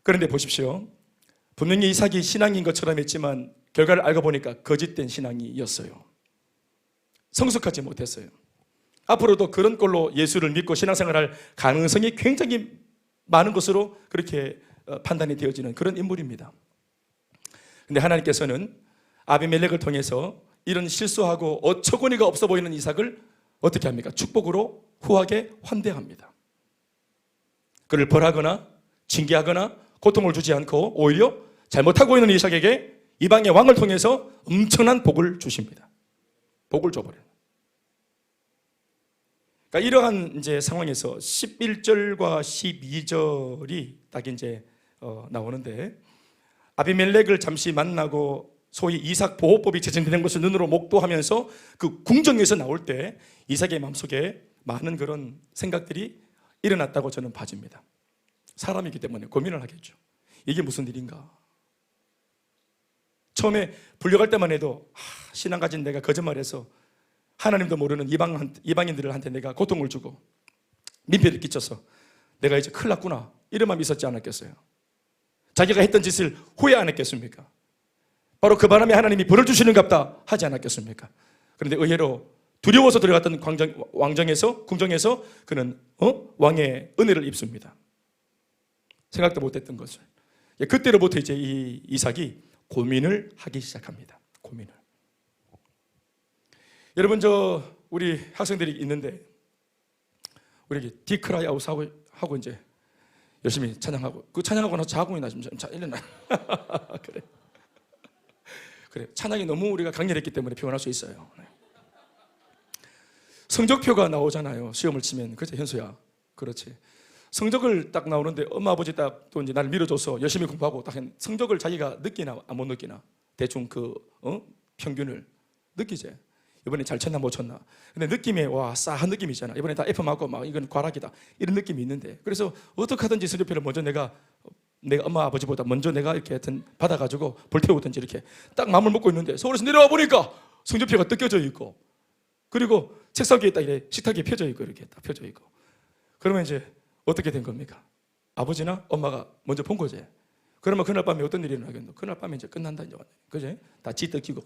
그런데 보십시오. 분명히 이삭이 신앙인 것처럼 했지만 결과를 알고 보니까 거짓된 신앙이었어요. 성숙하지 못했어요. 앞으로도 그런 꼴로 예수를 믿고 신앙생활할 가능성이 굉장히 많은 것으로 그렇게 판단이 되어지는 그런 인물입니다. 그런데 하나님께서는 아비멜렉을 통해서 이런 실수하고 어처구니가 없어 보이는 이삭을 어떻게 합니까? 축복으로 후하게 환대합니다. 그를 벌하거나 징계하거나 고통을 주지 않고 오히려 잘못하고 있는 이삭에게 이방의 왕을 통해서 엄청난 복을 주십니다. 복을 줘버려요. 그러니까 이러한 이제 상황에서 11절과 12절이 딱 이제 나오는데, 아비멜렉을 잠시 만나고 소위 이삭 보호법이 제정되는 것을 눈으로 목도하면서 그 궁정에서 나올 때 이삭의 마음속에 많은 그런 생각들이 일어났다고 저는 봐집니다. 사람이기 때문에 고민을 하겠죠. 이게 무슨 일인가? 처음에 불려갈 때만 해도 신앙 가진 내가 거짓말해서 하나님도 모르는 이방인들한테 내가 고통을 주고 민폐를 끼쳐서 내가 이제 큰일 났구나, 이런 마음이 있었지 않았겠어요? 자기가 했던 짓을 후회 안 했겠습니까? 바로 그 바람에 하나님이 벌을 주시는갑다 하지 않았겠습니까? 그런데 의외로 두려워서 들어갔던 궁정에서 그는 왕의 은혜를 입습니다. 생각도 못했던 것을. 그때로부터 이제 이 이삭이 고민을 하기 시작합니다. 고민을. 여러분, 우리 학생들이 있는데 우리 디크라이 아웃 하고 이제 열심히 찬양하고, 그 찬양하고 나서 자궁이 나시면 일어나. 그래, 찬양이 너무 우리가 강렬했기 때문에 피곤할 수 있어요. 성적표가 나오잖아요. 시험을 치면. 그렇지, 현수야? 그렇지. 성적을 딱 나오는데 엄마 아버지 딱 또 이제 나를 밀어줘서 열심히 공부하고 딱 성적을 자기가 느끼나 못 느끼나, 대충 평균을 느끼지. 이번에 잘 쳤나 못 쳤나. 근데 느낌에 와 싸한 느낌이 있잖아. 이번에 다 F 맞고 막 이건 과락이다 이런 느낌이 있는데, 그래서 어떻게 하든지 성적표를 먼저 내가 엄마 아버지보다 먼저 내가 이렇게 하여튼 받아가지고 불태우든지 이렇게 딱 마음을 먹고 있는데, 서울에서 내려와 보니까 성적표가 뜯겨져 있고, 그리고 책상 위에 딱 이렇게 식탁에 펴져 있고, 이렇게 딱 펴져 있고. 그러면 이제 어떻게 된 겁니까? 아버지나 엄마가 먼저 본 거지. 그러면 그날 밤에 어떤 일이 일어나겠노? 그날 밤에 이제 끝난다, 이제. 그지? 다 찌떡기고.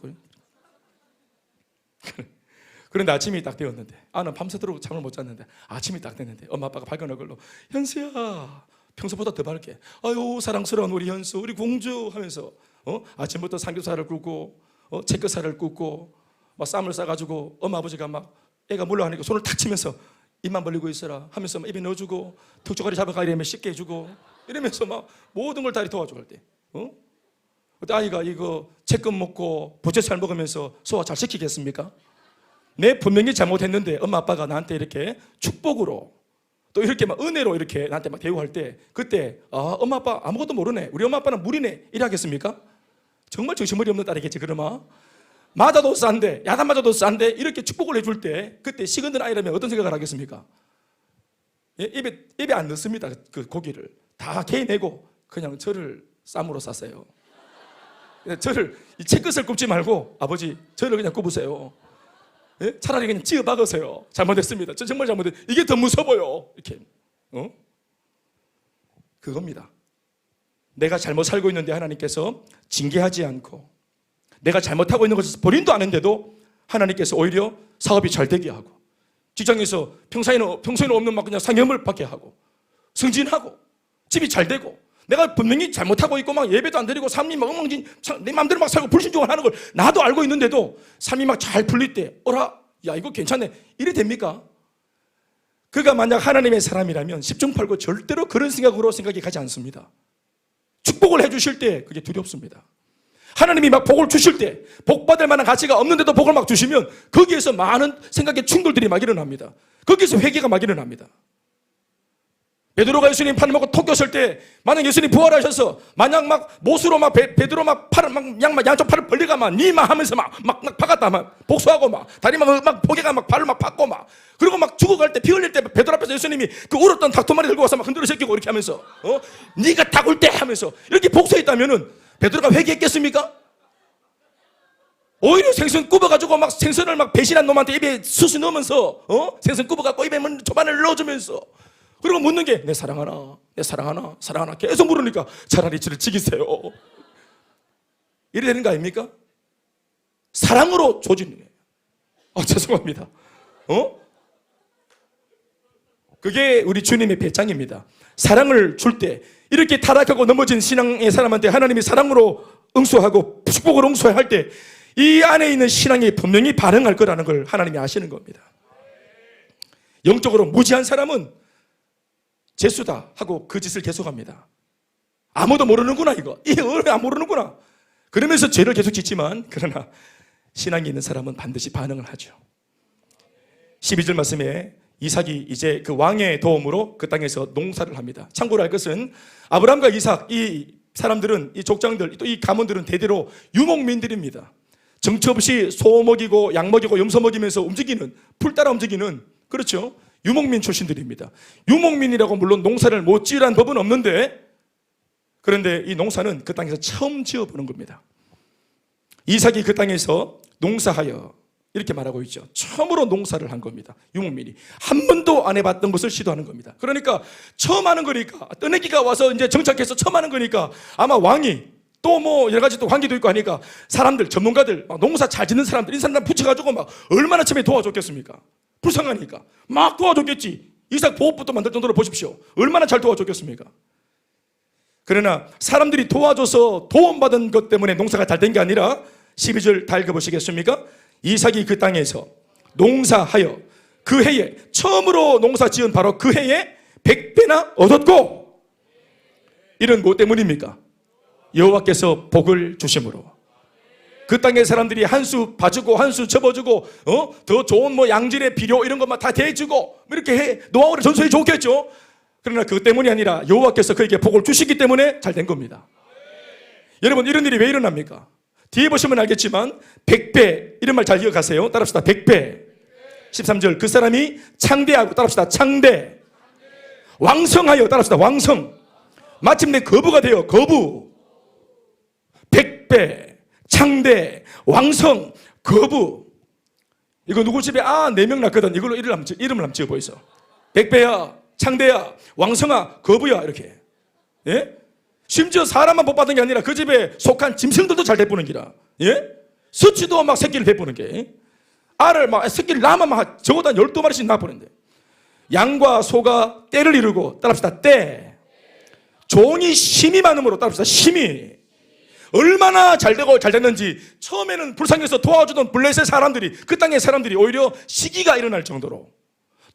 그런데 아침이 딱 되었는데, 아는 밤새도록 잠을 못 잤는데 아침이 딱 됐는데 엄마 아빠가 밝은 얼굴로 현수야, 평소보다 더 밝게, 아유 사랑스러운 우리 현수, 우리 공주 하면서 아침부터 삼겹살을 굽고 채끝살을 굽고 막 쌈을 싸가지고, 엄마 아버지가 막 애가 물러가니까 손을 탁 치면서 입만 벌리고 있어라 하면서 막 입에 넣어주고, 턱조가리 잡아가 이러면 씻게 해주고, 이러면서 막 모든 걸 다 도와주고 할 때, 그때 아이가 이거 채끝 먹고 부채살 먹으면서 소화 잘 시키겠습니까? 내 분명히 잘못했는데 엄마 아빠가 나한테 이렇게 축복으로 또 이렇게 막 은혜로 이렇게 나한테 막 대우할 때, 그때 엄마 아빠 아무것도 모르네, 우리 엄마 아빠는 무리네, 이래 하겠습니까? 정말 정신머리 없는 딸이겠지. 그러면 맞아도 싼데, 야단 맞아도 싼데 이렇게 축복을 해줄 때, 그때 식은들 아이라면 어떤 생각을 하겠습니까? 예? 입에 안 넣습니다. 그 고기를 다 개내고 그냥 저를 쌈으로 쌌어요. 저를 이 채끝을 굽지 말고 아버지 저를 그냥 굽으세요. 예? 차라리 그냥 찌어 박으세요. 잘못했습니다. 저 정말 잘못했. 이게 더 무서워요. 이렇게 그겁니다. 내가 잘못 살고 있는데 하나님께서 징계하지 않고, 내가 잘못하고 있는 것을 본인도 아는데도 하나님께서 오히려 사업이 잘 되게 하고, 직장에서 평소에는 없는 막 그냥 상여을 받게 하고, 승진하고, 집이 잘 되고, 내가 분명히 잘못하고 있고 막 예배도 안 드리고 삶이 막 엉망진, 내 마음대로 막 살고 불순종을 하는 걸 나도 알고 있는데도 삶이 막 잘 풀릴 때, 야 이거 괜찮네, 이래 됩니까? 그가 만약 하나님의 사람이라면 10중 8구 절대로 그런 생각으로 생각이 가지 않습니다. 축복을 해주실 때 그게 두렵습니다. 하나님이 막 복을 주실 때, 복 받을 만한 가치가 없는데도 복을 막 주시면 거기에서 많은 생각의 충돌들이 막 일어납니다. 거기서 회개가 막 일어납니다. 베드로가 예수님 팔을 먹고 토꼈을 때, 만약 예수님 부활하셔서 만약 막 못으로 막 베드로 막 팔을 막 양쪽 팔을 벌리가 막 니마 하면서 막 박았다, 막 복수하고 막 다리 막 포개가 막 발을 막 팍고 막, 그리고 막 죽어갈 때 피 흘릴 때 베드로 앞에서 예수님이 그 울었던 닭토마리 들고 와서 막 흔들어 제끼고 이렇게 하면서 네가 닭 울 때 하면서 이렇게 복수했다면은 베드로가 회개했겠습니까? 오히려 생선 굽어가지고 막 생선을 막 배신한 놈한테 입에 숯을 넣으면서 생선 굽어갖고 입에 초반을 넣어주면서, 그리고 묻는 게 내 사랑하나, 내 사랑하나, 사랑하나 계속 물으니까 차라리 저를 죽이세요. 이래 되는 거 아닙니까? 사랑으로 조지는 거예요. 죄송합니다. 그게 우리 주님의 배짱입니다. 사랑을 줄 때, 이렇게 타락하고 넘어진 신앙의 사람한테 하나님이 사랑으로 응수하고 축복으로 응수할 때, 이 안에 있는 신앙이 분명히 반응할 거라는 걸 하나님이 아시는 겁니다. 영적으로 무지한 사람은 재수다 하고 그 짓을 계속합니다. 아무도 모르는구나, 이거 왜 안 모르는구나 그러면서 죄를 계속 짓지만, 그러나 신앙이 있는 사람은 반드시 반응을 하죠. 12절 말씀에 이삭이 이제 그 왕의 도움으로 그 땅에서 농사를 합니다. 참고로 할 것은 아브라함과 이삭, 이 사람들은, 이 족장들, 또 이 가문들은 대대로 유목민들입니다. 정처 없이 소 먹이고 양 먹이고 염소 먹이면서 움직이는, 풀 따라 움직이는, 그렇죠, 유목민 출신들입니다. 유목민이라고 물론 농사를 못 지으라는 법은 없는데, 그런데 이 농사는 그 땅에서 처음 지어보는 겁니다. 이삭이 그 땅에서 농사하여, 이렇게 말하고 있죠. 처음으로 농사를 한 겁니다. 유목민이 한 번도 안 해봤던 것을 시도하는 겁니다. 그러니까 처음 하는 거니까, 떠내기가 와서 이제 정착해서 처음 하는 거니까 아마 왕이 또 뭐 여러 가지 또 관계도 있고 하니까 사람들, 전문가들, 막 농사 잘 짓는 사람들, 이 사람들 붙여가지고 막 얼마나 처음에 도와줬겠습니까? 불쌍하니까 막 도와줬겠지. 이삭 보호부터 만들 정도로 보십시오. 얼마나 잘 도와줬겠습니까? 그러나 사람들이 도와줘서 도움받은 것 때문에 농사가 잘 된 게 아니라 12절 다 읽어보시겠습니까? 이삭이 그 땅에서 농사하여 그 해에 처음으로 농사 지은 바로 그 해에 100배나 얻었고, 이런 뭐 때문입니까? 여호와께서 복을 주심으로. 그 땅의 사람들이 한 수 봐주고 한 수 접어주고 더 좋은 뭐 양질의 비료 이런 것만 다 대주고 이렇게 해 노하우를 전수해 줬겠죠. 그러나 그것 때문이 아니라 여호와께서 그에게 복을 주시기 때문에 잘 된 겁니다. 여러분, 이런 일이 왜 일어납니까? 뒤에 보시면 알겠지만 100배, 이런 말 잘 기억하세요. 따라합시다. 100배. 13절, 그 사람이 창대하고, 따라합시다. 창대. 왕성하여, 따라합시다. 왕성. 마침내 거부가 돼요. 거부. 100배, 창대, 왕성, 거부. 이거 누구 집에 4명 낳거든. 이걸로 이름을 한번 지어보이소. 100배야, 창대야, 왕성아, 거부야, 이렇게. 예? 심지어 사람만 복 받은 게 아니라 그 집에 속한 짐승들도 잘 베푸는 기라. 예? 서치도 막 새끼를 베푸는 게. 알을 막 새끼를 낳으면 막 적어도 한 12마리씩 낳아보는데. 양과 소가 떼를 이루고, 따라합시다. 떼. 종이 심이 많음으로, 따라합시다. 심이. 얼마나 잘 되고 잘 됐는지 처음에는 불쌍해서 도와주던 블레셋 사람들이, 그 땅의 사람들이 오히려 시기가 일어날 정도로,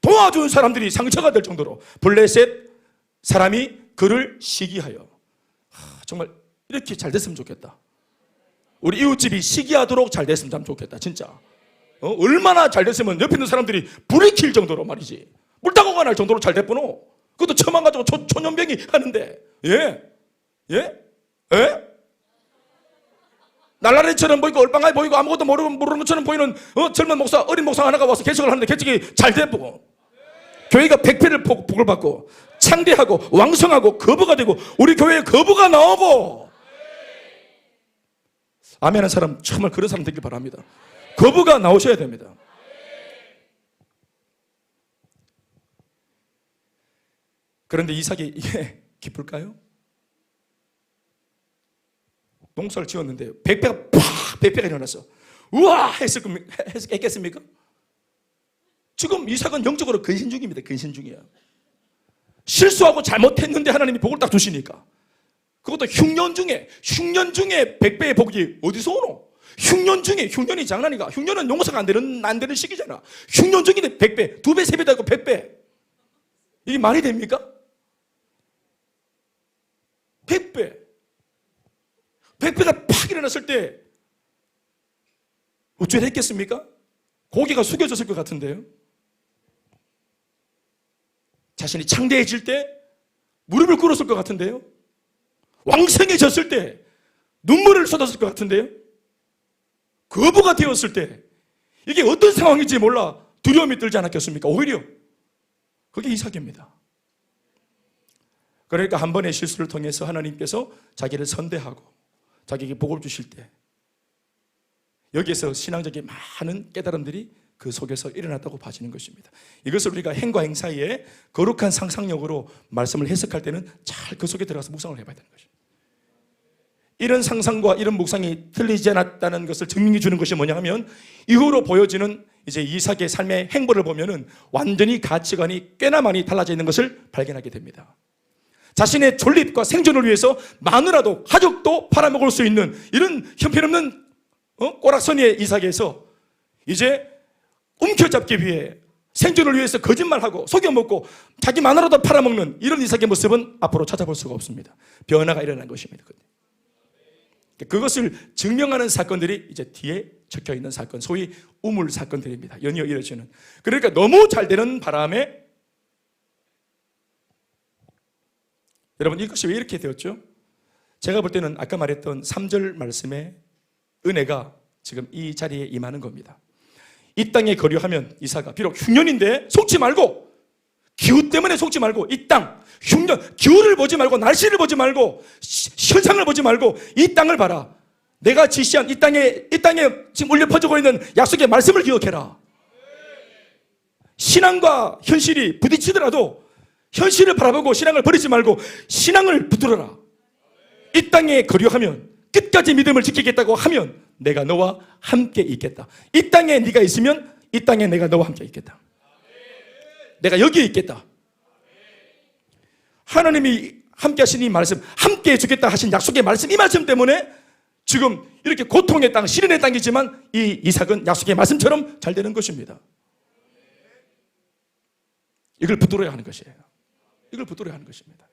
도와준 사람들이 상처가 될 정도로 블레셋 사람이 그를 시기하여. 정말 이렇게 잘 됐으면 좋겠다. 우리 이웃집이 시기하도록 잘 됐으면 참 좋겠다. 진짜. 얼마나 잘 됐으면 옆에 있는 사람들이 불이 킬 정도로 말이지. 물타고가 날 정도로 잘 됐구나. 그것도 처만 가지고 초년병이 하는데. 예? 예? 예? 날라리처럼 보이고 얼빵하게 보이고 아무것도 모르는 것처럼 보이는 젊은 목사, 어린 목사 하나가 와서 개척을 하는데 개척이 잘 되고, 교회가 100배를 복을 받고 창대하고 왕성하고 거부가 되고, 우리 교회에 거부가 나오고. 아멘 하는 사람, 정말 그런 사람 되길 바랍니다. 거부가 나오셔야 됩니다. 그런데 이삭이 이게 기쁠까요? 농사를 지었는데 100배가 일어났어. 우와! 했겠습니까? 지금 이삭은 영적으로 근신 중입니다. 근신 중이야. 실수하고 잘못했는데 하나님이 복을 딱 주시니까. 그것도 흉년 중에 100배의 복이 어디서 오노? 흉년이 장난이가. 흉년은 용서가 안 되는 시기잖아. 흉년 중인데 100배, 2배, 3배 되고 100배. 이게 말이 됩니까? 100배가 팍 일어났을 때 어찌 했겠습니까? 고개가 숙여졌을 것 같은데요. 자신이 창대해질 때 무릎을 꿇었을 것 같은데요. 왕성해졌을 때 눈물을 쏟았을 것 같은데요. 거부가 되었을 때 이게 어떤 상황인지 몰라 두려움이 들지 않았겠습니까? 오히려 그게 이삭입니다. 그러니까 한 번의 실수를 통해서 하나님께서 자기를 선대하고 자기에게 복을 주실 때 여기에서 신앙적인 많은 깨달음들이 그 속에서 일어났다고 봐지는 것입니다. 이것을 우리가 행과 행 사이에 거룩한 상상력으로 말씀을 해석할 때는 잘 그 속에 들어가서 묵상을 해봐야 되는 것입니다. 이런 상상과 이런 묵상이 틀리지 않았다는 것을 증명해 주는 것이 뭐냐 하면, 이후로 보여지는 이제 이삭의 삶의 행보를 보면은 완전히 가치관이 꽤나 많이 달라져 있는 것을 발견하게 됩니다. 자신의 존립과 생존을 위해서 마누라도 가족도 팔아먹을 수 있는 이런 형편없는 꼬락서니의 이삭에서 이제 움켜잡기 위해 생존을 위해서 거짓말하고 속여먹고 자기 마누라도 팔아먹는 이런 이삭의 모습은 앞으로 찾아볼 수가 없습니다. 변화가 일어난 것입니다. 그것을 증명하는 사건들이 이제 뒤에 적혀있는 사건, 소위 우물 사건들입니다. 연이어 이어지는. 그러니까 너무 잘 되는 바람에 여러분, 이것이 왜 이렇게 되었죠? 제가 볼 때는 아까 말했던 3절 말씀의 은혜가 지금 이 자리에 임하는 겁니다. 이 땅에 거류하면 이삭아, 비록 흉년인데 속지 말고, 기후 때문에 속지 말고, 이 땅, 흉년, 기후를 보지 말고, 날씨를 보지 말고, 현상을 보지 말고 이 땅을 봐라. 내가 지시한 이 땅에 지금 울려 퍼지고 있는 약속의 말씀을 기억해라. 신앙과 현실이 부딪히더라도 현실을 바라보고 신앙을 버리지 말고 신앙을 붙들어라. 이 땅에 거류하면, 끝까지 믿음을 지키겠다고 하면 내가 너와 함께 있겠다. 이 땅에 네가 있으면 이 땅에 내가 너와 함께 있겠다. 내가 여기에 있겠다. 하나님이 함께 하신 이 말씀, 함께 해주겠다 하신 약속의 말씀, 이 말씀 때문에 지금 이렇게 고통의 땅, 시련의 땅이지만 이 이삭은 약속의 말씀처럼 잘 되는 것입니다. 이걸 붙들어야 하는 것이에요. 이걸 붙들어야 하는 것입니다.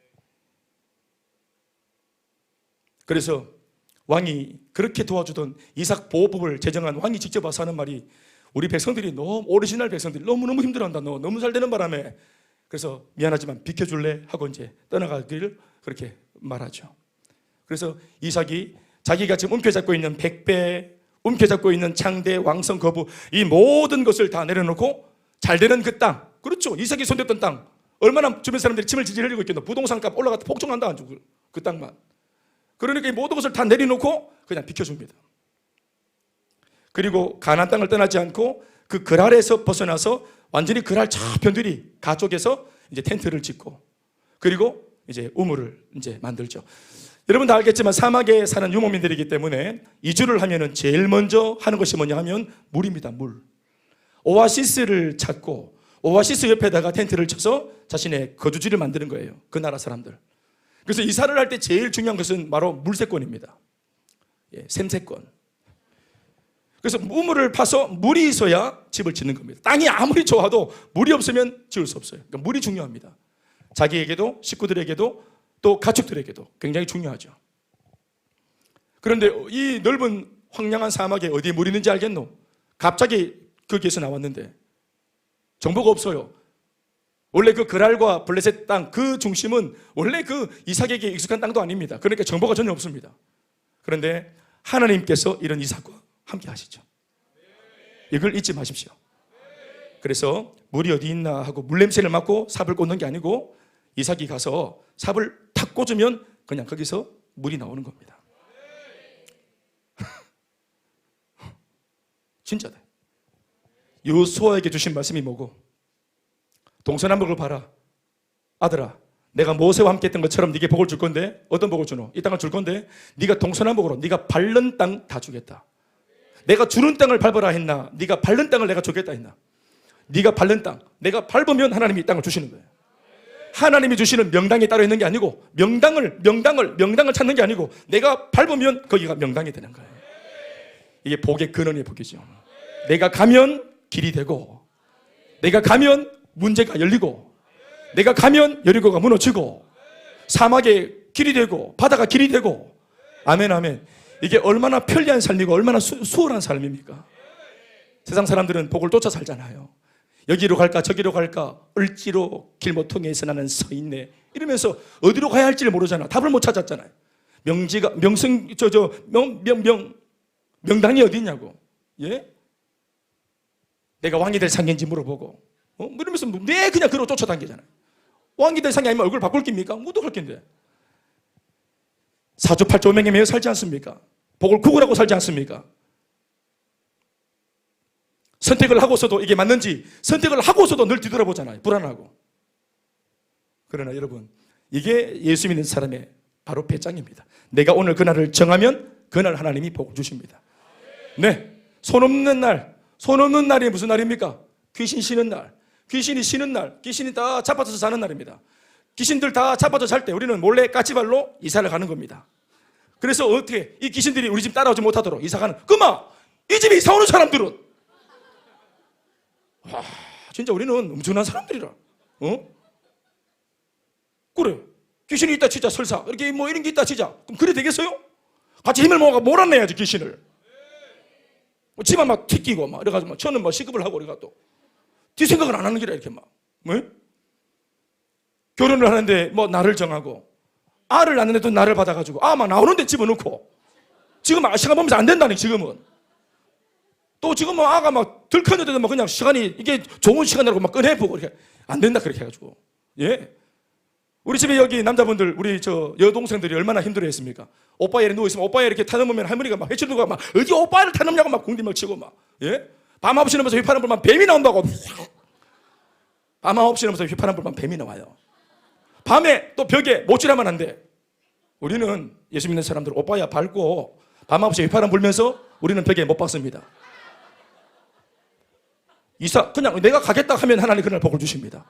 그래서 왕이 그렇게 도와주던 이삭 보호법을 제정한 왕이 직접 와서 하는 말이, 우리 백성들이 너무, 오리지널 백성들이 너무너무 힘들어한다. 너 너무 잘 되는 바람에. 그래서 미안하지만 비켜줄래? 하고 이제 떠나가기를 그렇게 말하죠. 그래서 이삭이 자기가 지금 움켜잡고 있는 백배, 움켜잡고 있는 창대, 왕성, 거부, 이 모든 것을 다 내려놓고 잘 되는 그 땅, 그렇죠, 이삭이 손댔던 땅, 얼마나 주변 사람들이 침을 질질 흘리고 있겠노. 부동산 값 올라갔다 폭증한다 아주 그 땅만. 그러니까 이 모든 것을 다 내려놓고 그냥 비켜줍니다. 그리고 가나안 땅을 떠나지 않고 그 그랄에서 벗어나서 완전히 그랄 저편들이 가쪽에서 이제 텐트를 짓고, 그리고 이제 우물을 이제 만들죠. 여러분 다 알겠지만 사막에 사는 유목민들이기 때문에 이주를 하면은 제일 먼저 하는 것이 뭐냐 하면 물입니다. 물. 오아시스를 찾고 오아시스 옆에다가 텐트를 쳐서 자신의 거주지를 만드는 거예요. 그 나라 사람들. 그래서 이사를 할 때 제일 중요한 것은 바로 물세권입니다. 샘세권. 그래서 우물을 파서 물이 있어야 집을 짓는 겁니다. 땅이 아무리 좋아도 물이 없으면 지을 수 없어요. 그러니까 물이 중요합니다. 자기에게도, 식구들에게도, 또 가축들에게도 굉장히 중요하죠. 그런데 이 넓은 황량한 사막에 어디에 물이 있는지 알겠노? 갑자기 거기에서 나왔는데 정보가 없어요. 원래 그 그랄과 블레셋 땅 그 중심은 원래 그 이삭에게 익숙한 땅도 아닙니다. 그러니까 정보가 전혀 없습니다. 그런데 하나님께서 이런 이삭과 함께 하시죠. 이걸 잊지 마십시오. 그래서 물이 어디 있나 하고 물냄새를 맡고 삽을 꽂는 게 아니고 이삭이 가서 삽을 탁 꽂으면 그냥 거기서 물이 나오는 겁니다. 진짜다. 여호수아에게 주신 말씀이 뭐고? 동서남북을 봐라. 아들아, 내가 모세와 함께 했던 것처럼 네게 복을 줄 건데, 어떤 복을 주노? 이 땅을 줄 건데 네가 동서남북으로 네가 밟는 땅 다 주겠다. 내가 주는 땅을 밟으라 했나? 네가 밟는 땅을 내가 주겠다 했나? 네가 밟는 땅, 내가 밟으면 하나님이 이 땅을 주시는 거예요. 하나님이 주시는 명당이 따로 있는 게 아니고 명당을 찾는 게 아니고 내가 밟으면 거기가 명당이 되는 거예요. 이게 복의 근원의 복이죠. 내가 가면 길이 되고, 내가 가면 문제가 열리고, 내가 가면 여리고가 무너지고, 사막에 길이 되고, 바다가 길이 되고. 아멘, 아멘. 이게 얼마나 편리한 삶이고 얼마나 수월한 삶입니까? 세상 사람들은 복을 쫓아 살잖아요. 여기로 갈까 저기로 갈까, 을지로 길모퉁이에서 나는 서 있네 이러면서 어디로 가야 할지를 모르잖아. 답을 못 찾았잖아요. 명당이 어디 있냐고. 예? 내가 왕이 될 상인지 물어보고, 이러면서 그냥 그로 쫓아다니잖아요. 왕이 될 상이 아니면 얼굴 바꿀 깁니까? 못 할 낀데. 사주팔조명에 매여 살지 않습니까? 복을 구걸하고 살지 않습니까? 선택을 하고서도 이게 맞는지, 선택을 하고서도 늘 뒤돌아보잖아요. 불안하고. 그러나 여러분, 이게 예수 믿는 사람의 바로 배짱입니다. 내가 오늘 그날을 정하면 그날 하나님이 복을 주십니다. 네, 손 없는 날이 무슨 날입니까? 귀신 쉬는 날, 귀신이 쉬는 날, 귀신이 다 잡아져서 자는 날입니다. 귀신들 다 잡아져 잘 때 우리는 몰래 까치발로 이사를 가는 겁니다. 그래서 어떻게 이 귀신들이 우리 집 따라오지 못하도록 이사가는, 이 집에 이사 오는 사람들은, 와, 진짜 우리는 엄청난 사람들이라. 그래, 귀신이 있다 치자. 설사 이렇게 뭐 이런 게 있다 치자. 그럼 그래 되겠어요? 같이 힘을 모아가 몰아내야지 귀신을. 집안 막 튀기고 막 이래가지고 막 저는 막 시급을 하고 우리가 또 뒤 생각을 안 하는 게라 이렇게 막. 결혼을 하는데 뭐 날을 정하고, 알을 낳는데도 날을 받아가지고 막 나오는데 집어넣고, 지금 시간 보면서 안 된다니. 지금은 또 지금 뭐 아가 막 덜 컸는데도 막 그냥 시간이 이게 좋은 시간이라고 막 꺼내보고 이렇게 안 된다 그렇게 해가지고. 예, 우리 집에 여기 남자분들 우리 저 여동생들이 얼마나 힘들어했습니까? 오빠에 누워 있으면 오빠에 이렇게 타넘으면 할머니가 막 해치는 거가 막 어디 오빠를 타넘냐고 막 궁디막 치고 막. 예, 밤 9시 넘어서 휘파람 불면 뱀이 나온다고. 밤 9시 넘어서 휘파람 불면 뱀이 나와요. 밤에 또 벽에 못질하면 안 돼. 우리는 예수 믿는 사람들 오빠야 밟고 밤 9시에 휘파람 불면서 우리는 벽에 못 박습니다. 이사 그냥 내가 가겠다 하면 하나님 그날 복을 주십니다.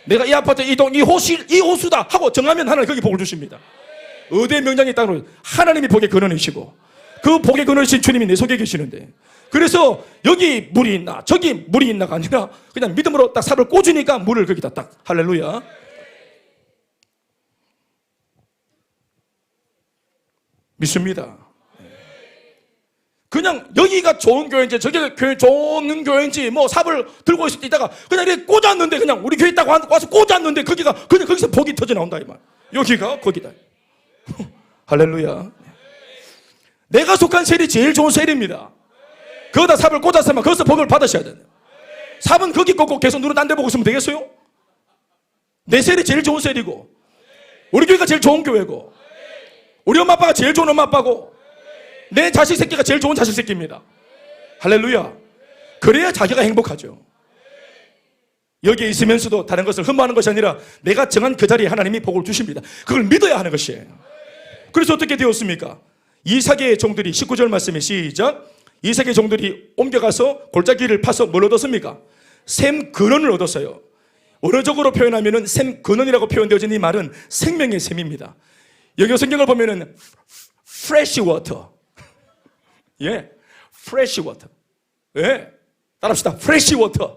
내가 이 아파트, 이 동, 이 호실, 이 호수다 하고 정하면 하나님 거기 복을 주십니다. 의대 명장이 따로 하나님이 복의 근원이시고 그 복의 근원이신 주님이 내 속에 계시는데, 그래서 여기 물이 있나 저기 물이 있나가 아니라 그냥 믿음으로 딱 삽을 꽂으니까 물을 거기다 딱. 할렐루야. 믿습니다. 그냥 여기가 좋은 교회인지 저기가 좋은 교회인지 뭐 삽을 들고 있을 때 있다가 그냥 이렇게 꽂았는데, 그냥 우리 교회 딱 와서 꽂았는데 거기가 그냥 거기서 복이 터져 나온다 이 말. 여기가 거기다. 할렐루야. 내가 속한 셀이 제일 좋은 셀입니다. 거기다 삽을 꽂았으면 거기서 복을 받으셔야 돼요. 삽은 거기 꽂고 계속 눈을 딴 데 보고 있으면 되겠어요? 내 셀이 제일 좋은 셀이고 우리 교회가 제일 좋은 교회고 우리 엄마 아빠가 제일 좋은 엄마 아빠고 내 자식 새끼가 제일 좋은 자식 새끼입니다. 할렐루야. 그래야 자기가 행복하죠. 여기에 있으면서도 다른 것을 흠모하는 것이 아니라 내가 정한 그 자리에 하나님이 복을 주십니다. 그걸 믿어야 하는 것이에요. 그래서 어떻게 되었습니까? 이삭의 종들이 19절 말씀에 시작. 이삭의 종들이 옮겨가서 골짜기를 파서 뭘 얻었습니까? 샘 근원을 얻었어요. 언어적으로 표현하면 샘 근원이라고 표현되어진 이 말은 생명의 샘입니다. 여기 성경을 보면은 fresh water. 예, fresh water. 예, 따라합시다. fresh water.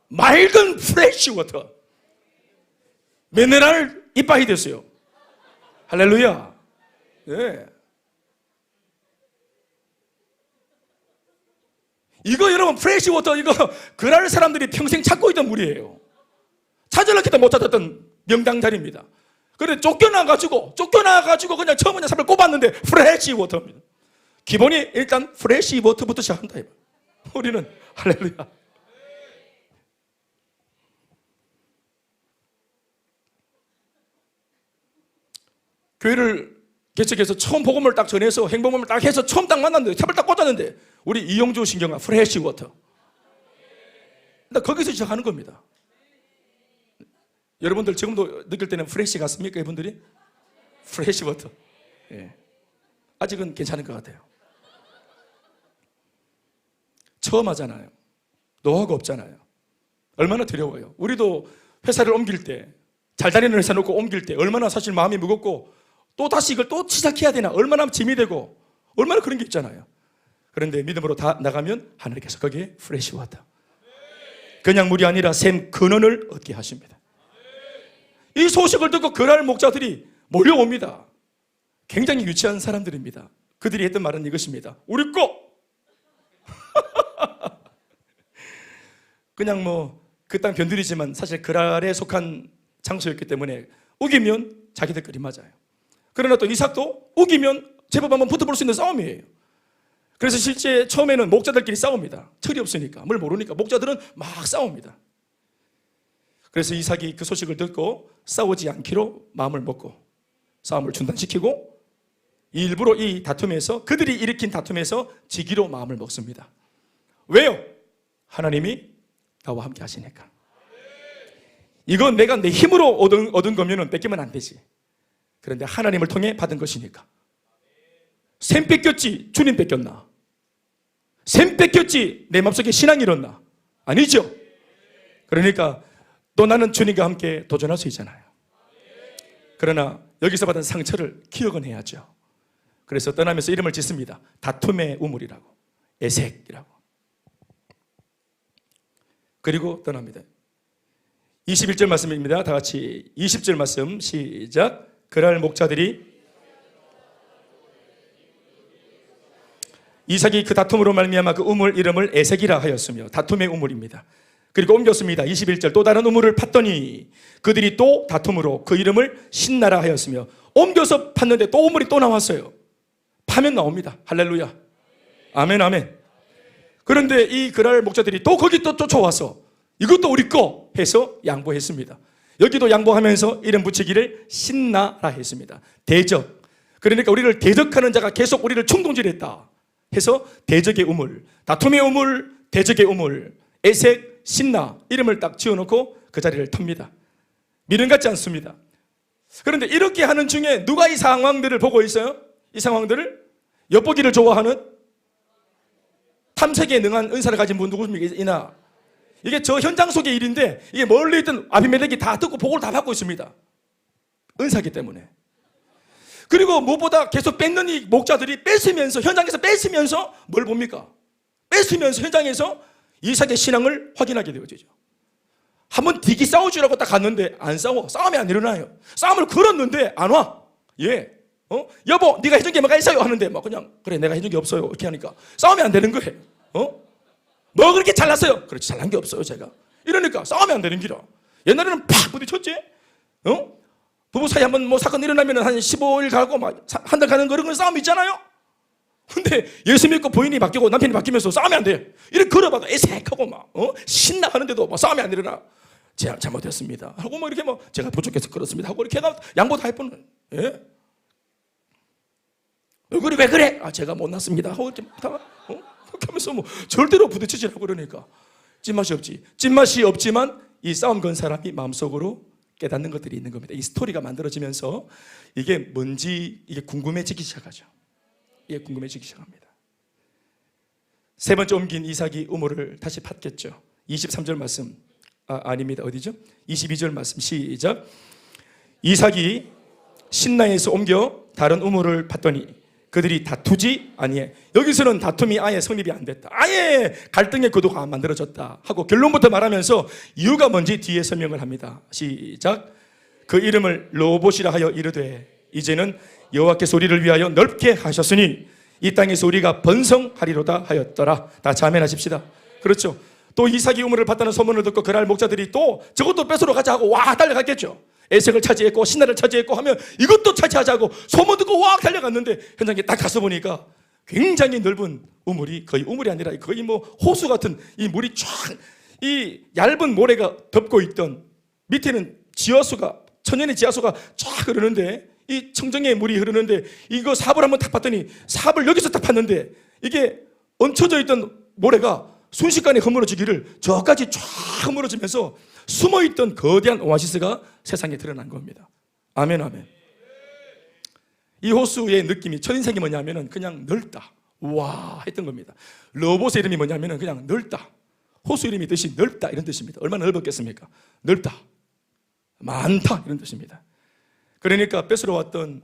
맑은 fresh water. 미네랄 이빨이 됐어요. 할렐루야. 예. 이거 여러분 프레시 워터, 이거 그날 사람들이 평생 찾고 있던 물이에요. 찾으려고 해도 못 찾았던 명당 자리입니다. 그런데 쫓겨나가지고 그냥 처음 그냥 삽을 꼽았는데 프레시 워터입니다. 기본이 일단 프레시 워터부터 시작한다. 우리는 할렐루야. 교회를 개척해서 처음 복음을 딱 전해서 행복음을 딱 해서 처음 딱 만났는데 삽을 딱 꽂았는데 우리 이용주 신경아 프레시 워터. 근데 거기서 시작하는 겁니다. 여러분들 지금도 느낄 때는 프레시 같습니까? 이분들이? 프레시 워터. 예. 아직은 괜찮은 것 같아요. 처음 하잖아요. 노하우가 없잖아요. 얼마나 두려워요. 우리도 회사를 옮길 때, 잘 다니는 회사 놓고 옮길 때 얼마나 사실 마음이 무겁고 또 다시 이걸 또 시작해야 되나 얼마나 짐이 되고 얼마나 그런 게 있잖아요. 그런데 믿음으로 다 나가면 하나님께서 거기에 프레시 워터, 그냥 물이 아니라 샘 근원을 얻게 하십니다. 이 소식을 듣고 그날 목자들이 몰려옵니다. 굉장히 유치한 사람들입니다. 그들이 했던 말은 이것입니다. 우리 거! 그냥 뭐 그 땅 변두리지만 사실 그랄에 속한 장소였기 때문에 우기면 자기들끼리 맞아요. 그러나 또 이삭도 우기면 제법 한번 붙어볼 수 있는 싸움이에요. 그래서 실제 처음에는 목자들끼리 싸웁니다. 철이 없으니까, 뭘 모르니까 목자들은 막 싸웁니다. 그래서 이삭이 그 소식을 듣고 싸우지 않기로 마음을 먹고 싸움을 중단시키고 일부러 이 다툼에서, 그들이 일으킨 다툼에서 지기로 마음을 먹습니다. 왜요? 하나님이 나와 함께 하시니까. 이건 내가 내 힘으로 얻은 거면 뺏기면 안 되지. 그런데 하나님을 통해 받은 것이니까. 샘 뺏겼지 주님 뺏겼나? 샘 뺏겼지 내 마음속에 신앙이 일었나? 아니죠. 그러니까 또 나는 주님과 함께 도전할 수 있잖아요. 그러나 여기서 받은 상처를 기억은 해야죠. 그래서 떠나면서 이름을 짓습니다. 다툼의 우물이라고, 에색이라고. 그리고 떠납니다. 21절 말씀입니다. 다 같이 20절 말씀 시작. 그날 목자들이 이삭이 그 다툼으로 말미암아 그 우물 이름을 에색이라 하였으며, 다툼의 우물입니다. 그리고 옮겼습니다. 21절 또 다른 우물을 팠더니 그들이 또 다툼으로 그 이름을 신나라 하였으며, 옮겨서 팠는데 또 우물이 또 나왔어요. 파면 나옵니다. 할렐루야. 아멘 아멘. 그런데 이 그랄 목자들이 또 거기 또 쫓아와서 이것도 우리 거 해서 양보했습니다. 여기도 양보하면서 이름 붙이기를 신나라 했습니다. 대적. 그러니까 우리를 대적하는 자가 계속 우리를 충동질했다 해서 대적의 우물, 다툼의 우물, 대적의 우물, 에색, 신나 이름을 딱 지어놓고 그 자리를 텁니다. 미련 같지 않습니다. 그런데 이렇게 하는 중에 누가 이 상황들을 보고 있어요? 이 상황들을 엿보기를 좋아하는 탐색에 능한 은사를 가진 분 누구십니까? 이나 이게 저 현장 속의 일인데 이게 멀리 있던 아비멜렉이 다 듣고 보고를 다 받고 있습니다. 은사기 때문에. 그리고 무엇보다 계속 뺏는 이 목자들이 뺏으면서, 현장에서 뺏으면서 뭘 봅니까? 뺏으면서 현장에서 이삭의 신앙을 확인하게 되어지죠. 한번 디기 싸워주라고 딱 갔는데 안 싸워. 싸움이 안 일어나요. 싸움을 걸었는데 안 와. 예. 여보, 네가 해준 게 뭐가 있어요? 하는데 막 그냥 그래, 내가 해준 게 없어요. 이렇게 하니까 싸움이 안 되는 거예요. 뭐 그렇게 잘났어요? 그렇지, 잘난 게 없어요, 제가. 이러니까 싸움이 안 되는 기라. 옛날에는 팍 부딪혔지. 부부 사이 한번 뭐 사건 일어나면 한 15일 가고 막 한 달 가는 그런 싸움 있잖아요. 근데 예수 믿고 부인이 바뀌고 남편이 바뀌면서 싸움이 안 돼. 이렇게 걸어봐도 애색하고 막 신나하는데도 막 싸움이 안 일어나. 제가 잘못했습니다 하고 뭐 이렇게 뭐 제가 부족해서 그렇습니다 하고 이렇게 양보 다 해보는. 예? 얼굴이 왜 그래? 아, 제가 못났습니다 하고 이렇게 그렇게 하면서 뭐 절대로 부딪히지 않고 그러니까 찐맛이 없지. 찐맛이 없지만 이 싸움 건 사람이 마음속으로 깨닫는 것들이 있는 겁니다. 이 스토리가 만들어지면서 이게 뭔지 이게 궁금해지기 시작하죠. 이게 궁금해지기 시작합니다. 세 번째 옮긴 이삭이 우물을 다시 팠겠죠. 23절 말씀. 아닙니다. 어디죠? 22절 말씀 시작. 이삭이 신나에서 옮겨 다른 우물을 팠더니 그들이 다투지 아니해. 여기서는 다툼이 아예 성립이 안 됐다. 아예 갈등의 구도가 만들어졌다 하고 결론부터 말하면서 이유가 뭔지 뒤에 설명을 합니다. 시작. 그 이름을 르호봇이라 하여 이르되 이제는 여호와께서 우리를 위하여 넓게 하셨으니 이 땅에서 우리가 번성하리로다 하였더라. 다 아멘하십시다. 그렇죠. 또 이삭이 우물을 팠다는 소문을 듣고 그날 목자들이 또 저것도 뺏으러 가자 하고 와 달려갔겠죠. 에색을 차지했고 신나를 차지했고 하면 이것도 차지하자고 소문 듣고 와 달려갔는데 현장에 딱 가서 보니까 굉장히 넓은 우물이 거의 우물이 아니라 거의 뭐 호수 같은 이 물이 쫙 이 얇은 모래가 덮고 있던 밑에는 지하수가 천연의 지하수가 쫙 흐르는데 이 청정의 물이 흐르는데 이거 삽을 한번 딱 봤더니 삽을 여기서 딱 봤는데 이게 얹혀져 있던 모래가 순식간에 허물어지기를 저까지 쫙 허물어지면서 숨어있던 거대한 오아시스가 세상에 드러난 겁니다. 아멘 아멘. 이 호수의 느낌이 첫인상이 뭐냐면은 그냥 넓다. 와 했던 겁니다. 르호봇의 이름이 뭐냐면은 그냥 넓다. 호수 이름이 뜻이 넓다 이런 뜻입니다. 얼마나 넓었겠습니까? 넓다. 많다 이런 뜻입니다. 그러니까 뺏으러 왔던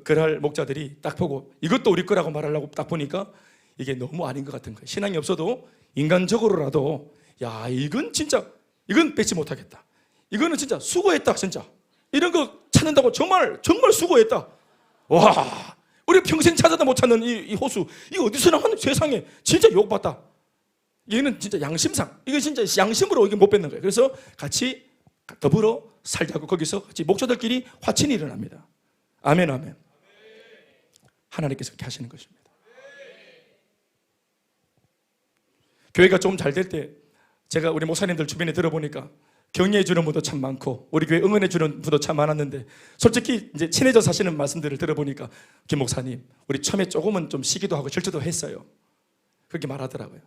그랄 목자들이 딱 보고 이것도 우리 거라고 말하려고 딱 보니까 이게 너무 아닌 것 같은 거예요. 신앙이 없어도 인간적으로라도 야 이건 진짜 이건 뺏지 못하겠다. 이거는 진짜 수고했다 진짜. 이런 거 찾는다고 정말 수고했다. 와 우리 평생 찾아도 못 찾는 이 호수 이거 어디서 나왔는 세상에 진짜 욕받다. 이거는 진짜 양심상 이거 진짜 양심으로 이게 못 뺏는 거예요. 그래서 같이 더불어 살자고 거기서 같이 목자들끼리 화친이 일어납니다. 아멘 아멘. 하나님께서 그렇게 하시는 것입니다. 교회가 좀 잘 될 때 제가 우리 목사님들 주변에 들어보니까 격려해 주는 분도 참 많고 우리 교회 응원해 주는 분도 참 많았는데 솔직히 이제 친해져 사시는 말씀들을 들어보니까 김 목사님 우리 처음에 조금은 좀 시기도 하고 질투도 했어요. 그렇게 말하더라고요.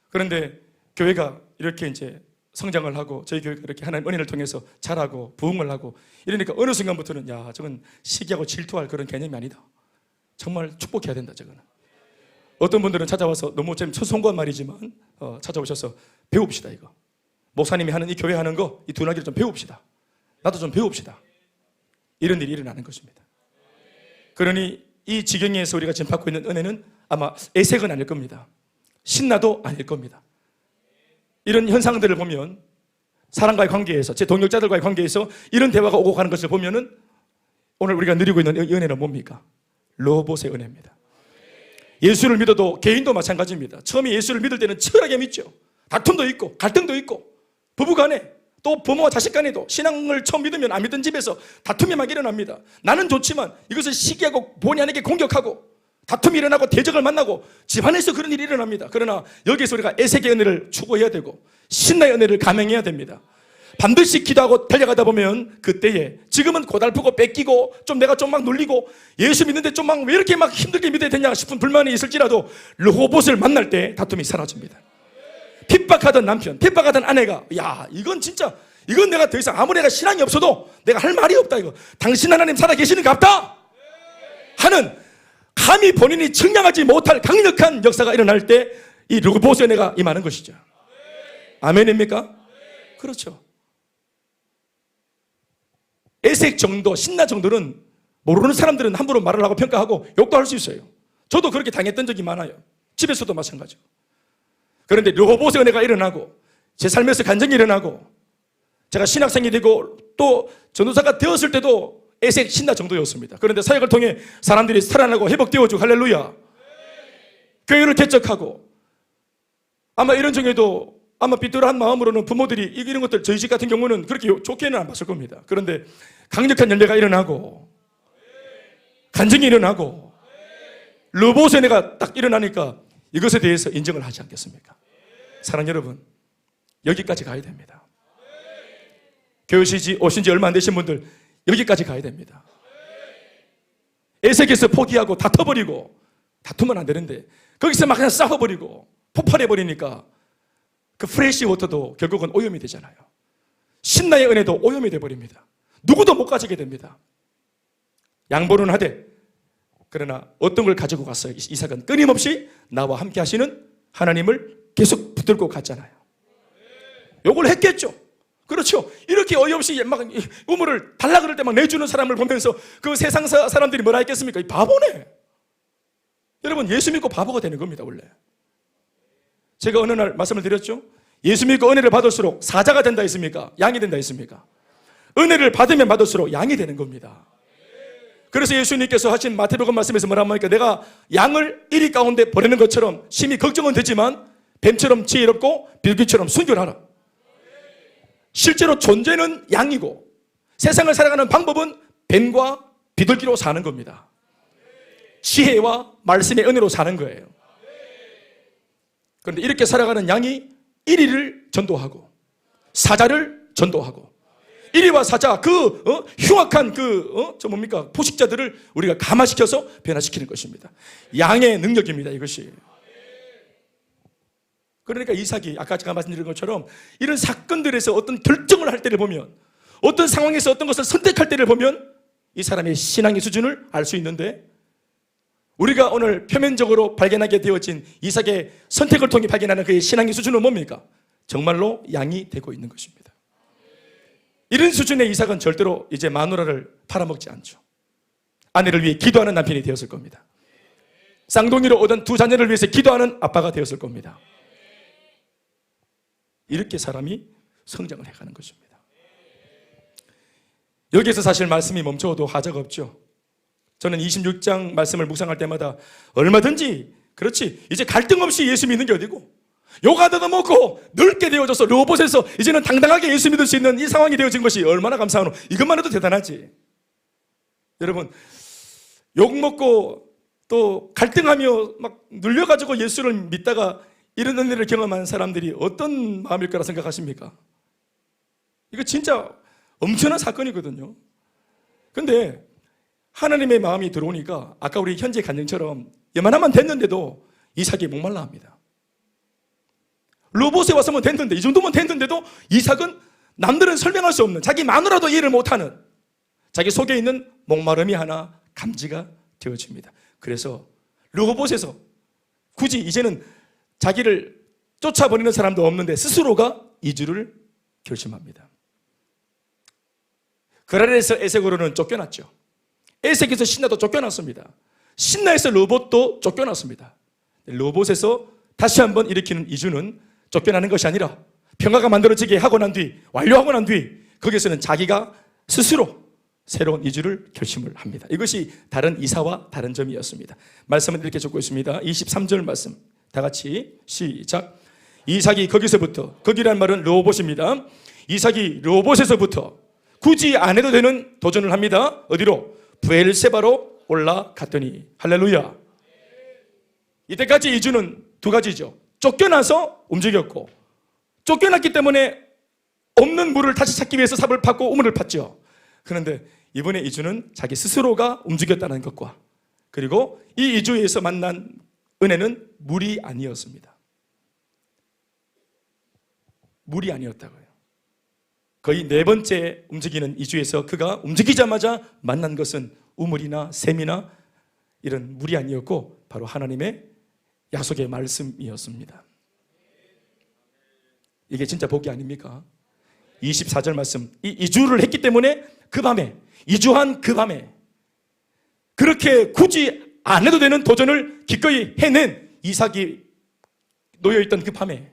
그런데 교회가 이렇게 이제 성장을 하고 저희 교회가 이렇게 하나님 은혜를 통해서 자라고 부흥을 하고 이러니까 어느 순간부터는 야 저건 시기하고 질투할 그런 개념이 아니다. 정말 축복해야 된다 저거는. 어떤 분들은 찾아와서 너무 좀 소송한 말이지만 찾아오셔서 배웁시다 이거. 목사님이 하는 이 교회 하는 거 이 두나기를 좀 배웁시다. 나도 좀 배웁시다. 이런 일이 일어나는 것입니다. 그러니 이 지경에서 우리가 지금 받고 있는 은혜는 아마 애색은 아닐 겁니다. 신나도 아닐 겁니다. 이런 현상들을 보면 사람과의 관계에서 제 동역자들과의 관계에서 이런 대화가 오고 가는 것을 보면은 오늘 우리가 누리고 있는 이 은혜는 뭡니까? 르호봇의 은혜입니다. 예수를 믿어도 개인도 마찬가지입니다. 처음에 예수를 믿을 때는 철하게 믿죠. 다툼도 있고 갈등도 있고 부부간에 또 부모와 자식 간에도 신앙을 처음 믿으면 안 믿던 집에서 다툼이 막 일어납니다. 나는 좋지만 이것을 시기하고 본의 아니게 공격하고 다툼이 일어나고 대적을 만나고 집안에서 그런 일이 일어납니다. 그러나 여기에서 우리가 애색의 은혜를 추구해야 되고 신나의 은혜를 감행해야 됩니다. 반드시 기도하고 달려가다 보면 그때에 지금은 고달프고 뺏기고 좀 내가 좀 막 눌리고 예수 믿는데 좀 막 왜 이렇게 막 힘들게 믿어야 되냐 싶은 불만이 있을지라도 르호봇을 만날 때 다툼이 사라집니다. 핍박하던 남편, 핍박하던 아내가 야 이건 진짜 이건 내가 더 이상 아무리 내가 신앙이 없어도 내가 할 말이 없다 이거 당신 하나님 살아 계시는 게 없다 하는 감히 본인이 측량하지 못할 강력한 역사가 일어날 때 이 르호봇의 은혜가 임하는 것이죠. 아멘입니까? 그렇죠. 에색 정도, 신나 정도는 모르는 사람들은 함부로 말을 하고 평가하고 욕도 할 수 있어요. 저도 그렇게 당했던 적이 많아요. 집에서도 마찬가지고. 그런데 르호보스의 은혜가 일어나고 제 삶에서 간증이 일어나고 제가 신학생이 되고 또 전도사가 되었을 때도 에색 신나 정도였습니다. 그런데 사역을 통해 사람들이 살아나고 회복되어주고 할렐루야. 교회를 개척하고 아마 이런 중에도 아마 삐뚤한 마음으로는 부모들이 이런 것들 저희 집 같은 경우는 그렇게 좋게는 안 봤을 겁니다. 그런데 강력한 열매가 일어나고 간증이 일어나고 르호보스의 은혜가 딱 일어나니까 이것에 대해서 인정을 하지 않겠습니까? 사랑하는 여러분, 여기까지 가야 됩니다. 교회 오신 지 얼마 안 되신 분들 여기까지 가야 됩니다. 에색에서 포기하고 다퉈버리고 다투면 안 되는데 거기서 막 그냥 싸워버리고 폭발해버리니까 그 프레시 워터도 결국은 오염이 되잖아요. 신나의 은혜도 오염이 돼버립니다. 누구도 못 가지게 됩니다. 양보는 하되 그러나 어떤 걸 가지고 갔어요? 이삭은 끊임없이 나와 함께 하시는 하나님을 계속 붙들고 갔잖아요. 요걸 했겠죠. 그렇죠. 이렇게 어이없이 막 우물을 달라 그럴 때 막 내주는 사람을 보면서 그 세상 사람들이 뭐라 했겠습니까? 이 바보네. 여러분, 예수 믿고 바보가 되는 겁니다, 원래. 제가 어느 날 말씀을 드렸죠. 예수 믿고 은혜를 받을수록 사자가 된다 했습니까? 양이 된다 했습니까? 은혜를 받으면 받을수록 양이 되는 겁니다. 그래서 예수님께서 하신 마태복음 말씀에서 뭐라고 하니까 내가 양을 이리 가운데 보내는 것처럼 심히 걱정은 되지만 뱀처럼 지혜롭고 비둘기처럼 순결하라. 실제로 존재는 양이고 세상을 살아가는 방법은 뱀과 비둘기로 사는 겁니다. 지혜와 말씀의 은혜로 사는 거예요. 그런데 이렇게 살아가는 양이 1위를 전도하고 사자를 전도하고 1위와 사자 흉악한 뭡니까? 포식자들을 우리가 감화시켜서 변화시키는 것입니다. 양의 능력입니다, 이것이. 그러니까 이삭이 아까 제가 말씀드린 것처럼 이런 사건들에서 어떤 결정을 할 때를 보면 어떤 상황에서 어떤 것을 선택할 때를 보면 이 사람의 신앙의 수준을 알 수 있는데 우리가 오늘 표면적으로 발견하게 되어진 이삭의 선택을 통해 발견하는 그의 신앙의 수준은 뭡니까? 정말로 양이 되고 있는 것입니다. 이런 수준의 이삭은 절대로 이제 마누라를 팔아먹지 않죠. 아내를 위해 기도하는 남편이 되었을 겁니다. 쌍둥이로 얻은 두 자녀를 위해서 기도하는 아빠가 되었을 겁니다. 이렇게 사람이 성장을 해가는 것입니다. 여기에서 사실 말씀이 멈춰도 하자가 없죠. 저는 26장 말씀을 묵상할 때마다 얼마든지 그렇지 이제 갈등 없이 예수 믿는 게 어디고 요가다도 먹고 넓게 되어져서 르호보스에서 이제는 당당하게 예수 믿을 수 있는 이 상황이 되어진 것이 얼마나 감사하노. 이것만 해도 대단하지. 여러분, 욕먹고 또 갈등하며 막 눌려가지고 예수를 믿다가 이런 은혜를 경험한 사람들이 어떤 마음일 거라 생각하십니까? 이거 진짜 엄청난 사건이거든요. 근데 하나님의 마음이 들어오니까 아까 우리 현재 간증처럼 요만하면 됐는데도 이삭이 목말라 합니다. 르호보스에 왔으면 됐는데 이 정도면 됐는데도 이삭은 남들은 설명할 수 없는 자기 마누라도 이해를 못하는 자기 속에 있는 목마름이 하나 감지가 되어집니다. 그래서 르호보스에서 굳이 이제는 자기를 쫓아버리는 사람도 없는데 스스로가 이주를 결심합니다. 그랄에서 에색으로는 쫓겨났죠. 에색에서 신나도 쫓겨났습니다. 신나에서 르호봇도 쫓겨났습니다. 르호봇에서 다시 한번 일으키는 이주는 쫓겨나는 것이 아니라 평화가 만들어지게 하고 난 뒤, 완료하고 난 뒤 거기에서는 자기가 스스로 새로운 이주를 결심을 합니다. 이것이 다른 이사와 다른 점이었습니다. 말씀은 이렇게 적고 있습니다. 23절 말씀 다 같이 시작. 이삭이 거기서부터, 거기란 말은 르호봇입니다. 이삭이 르호봇에서부터 굳이 안 해도 되는 도전을 합니다. 어디로? 브엘세바로 올라갔더니. 할렐루야. 이때까지 이주는 두 가지죠. 쫓겨나서 움직였고 쫓겨났기 때문에 없는 물을 다시 찾기 위해서 삽을 팠고 우물을 팠죠. 그런데 이번에 이주는 자기 스스로가 움직였다는 것과 그리고 이 이주에서 만난 은혜는 물이 아니었습니다. 물이 아니었다고요. 거의 네 번째 움직이는 이주에서 그가 움직이자마자 만난 것은 우물이나 샘이나 이런 물이 아니었고 바로 하나님의 약속의 말씀이었습니다. 이게 진짜 복이 아닙니까? 24절 말씀, 이 이주를 했기 때문에 그 밤에, 이주한 그 밤에 그렇게 굳이 안 해도 되는 도전을 기꺼이 해낸 이삭이 놓여있던 그 밤에,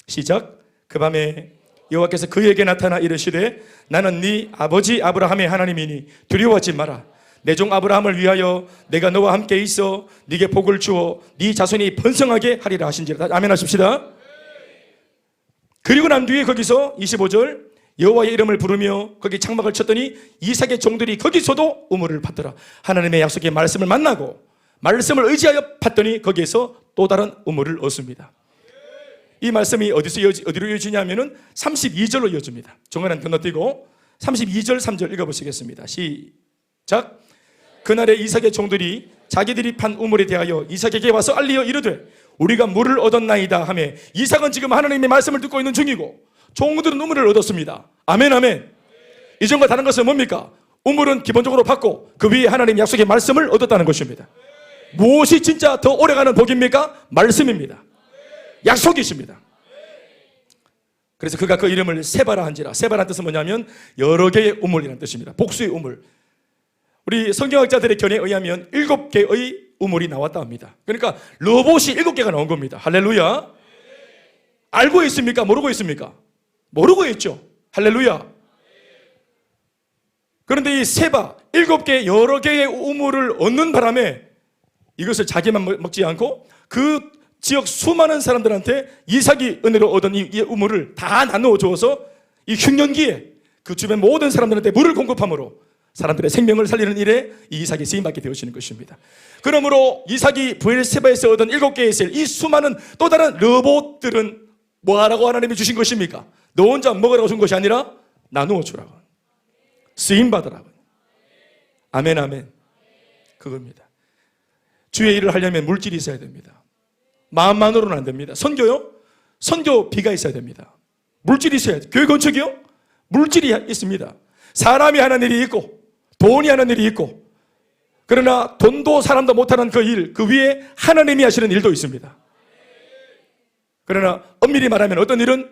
시작. 그 밤에 여호와께서 그에게 나타나 이르시되 나는 네 아버지 아브라함의 하나님이니 두려워하지 마라. 내 종 아브라함을 위하여 내가 너와 함께 있어 네게 복을 주어 네 자손이 번성하게 하리라 하신지라. 아멘 하십시다. 그리고 난 뒤에 거기서 25절 여호와의 이름을 부르며 거기 장막을 쳤더니 이삭의 종들이 거기서도 우물을 팠더라. 하나님의 약속의 말씀을 만나고 말씀을 의지하여 팠더니 거기에서 또 다른 우물을 얻습니다. 이 말씀이 어디로 이어지냐면은 32절로 이어집니다. 중간에 건너뛰고 32절 3절 읽어보시겠습니다. 시작. 그날에 이삭의 종들이 자기들이 판 우물에 대하여 이삭에게 와서 알리어 이르되 우리가 물을 얻었나이다 하매, 이삭은 지금 하나님의 말씀을 듣고 있는 중이고 종들은 우물을 얻었습니다. 아멘 아멘. 이전과 다른 것은 뭡니까? 우물은 기본적으로 받고 그 위에 하나님의 약속의 말씀을 얻었다는 것입니다. 무엇이 진짜 더 오래가는 복입니까? 말씀입니다. 약속이십니다. 그래서 그가 그 이름을 세바라 한지라. 세바라는 뜻은 뭐냐면 여러 개의 우물이라는 뜻입니다. 복수의 우물. 우리 성경학자들의 견해에 의하면 7개의 우물이 나왔다 합니다. 그러니까 로봇이 7개가 나온 겁니다. 할렐루야. 알고 있습니까? 모르고 있습니까? 모르고 있죠. 할렐루야. 그런데 이 세바 7개 여러 개의 우물을 얻는 바람에 이것을 자기만 먹지 않고 그 지역 수많은 사람들한테 이삭이 은혜로 얻은 이 우물을 다 나누어 주어서 이 흉년기에 그 주변 모든 사람들한테 물을 공급함으로 사람들의 생명을 살리는 일에 이 이삭이 쓰임받게 되어지는 것입니다. 그러므로 이삭이 브엘세바에서 얻은 7개의 셀, 이 수많은 또 다른 로봇들은 뭐하라고 하나님이 주신 것입니까? 너 혼자 먹으라고 준 것이 아니라 나누어 주라고, 쓰임받으라고. 아멘 아멘. 그겁니다. 주의 일을 하려면 물질이 있어야 됩니다. 마음만으로는 안 됩니다. 선교요? 선교비가 있어야 됩니다. 물질이 있어야 돼요. 교회 건축이요? 물질이 있습니다. 사람이 하는 일이 있고 돈이 하는 일이 있고, 그러나 돈도 사람도 못하는 그 일, 그 위에 하나님이 하시는 일도 있습니다. 그러나 엄밀히 말하면 어떤 일은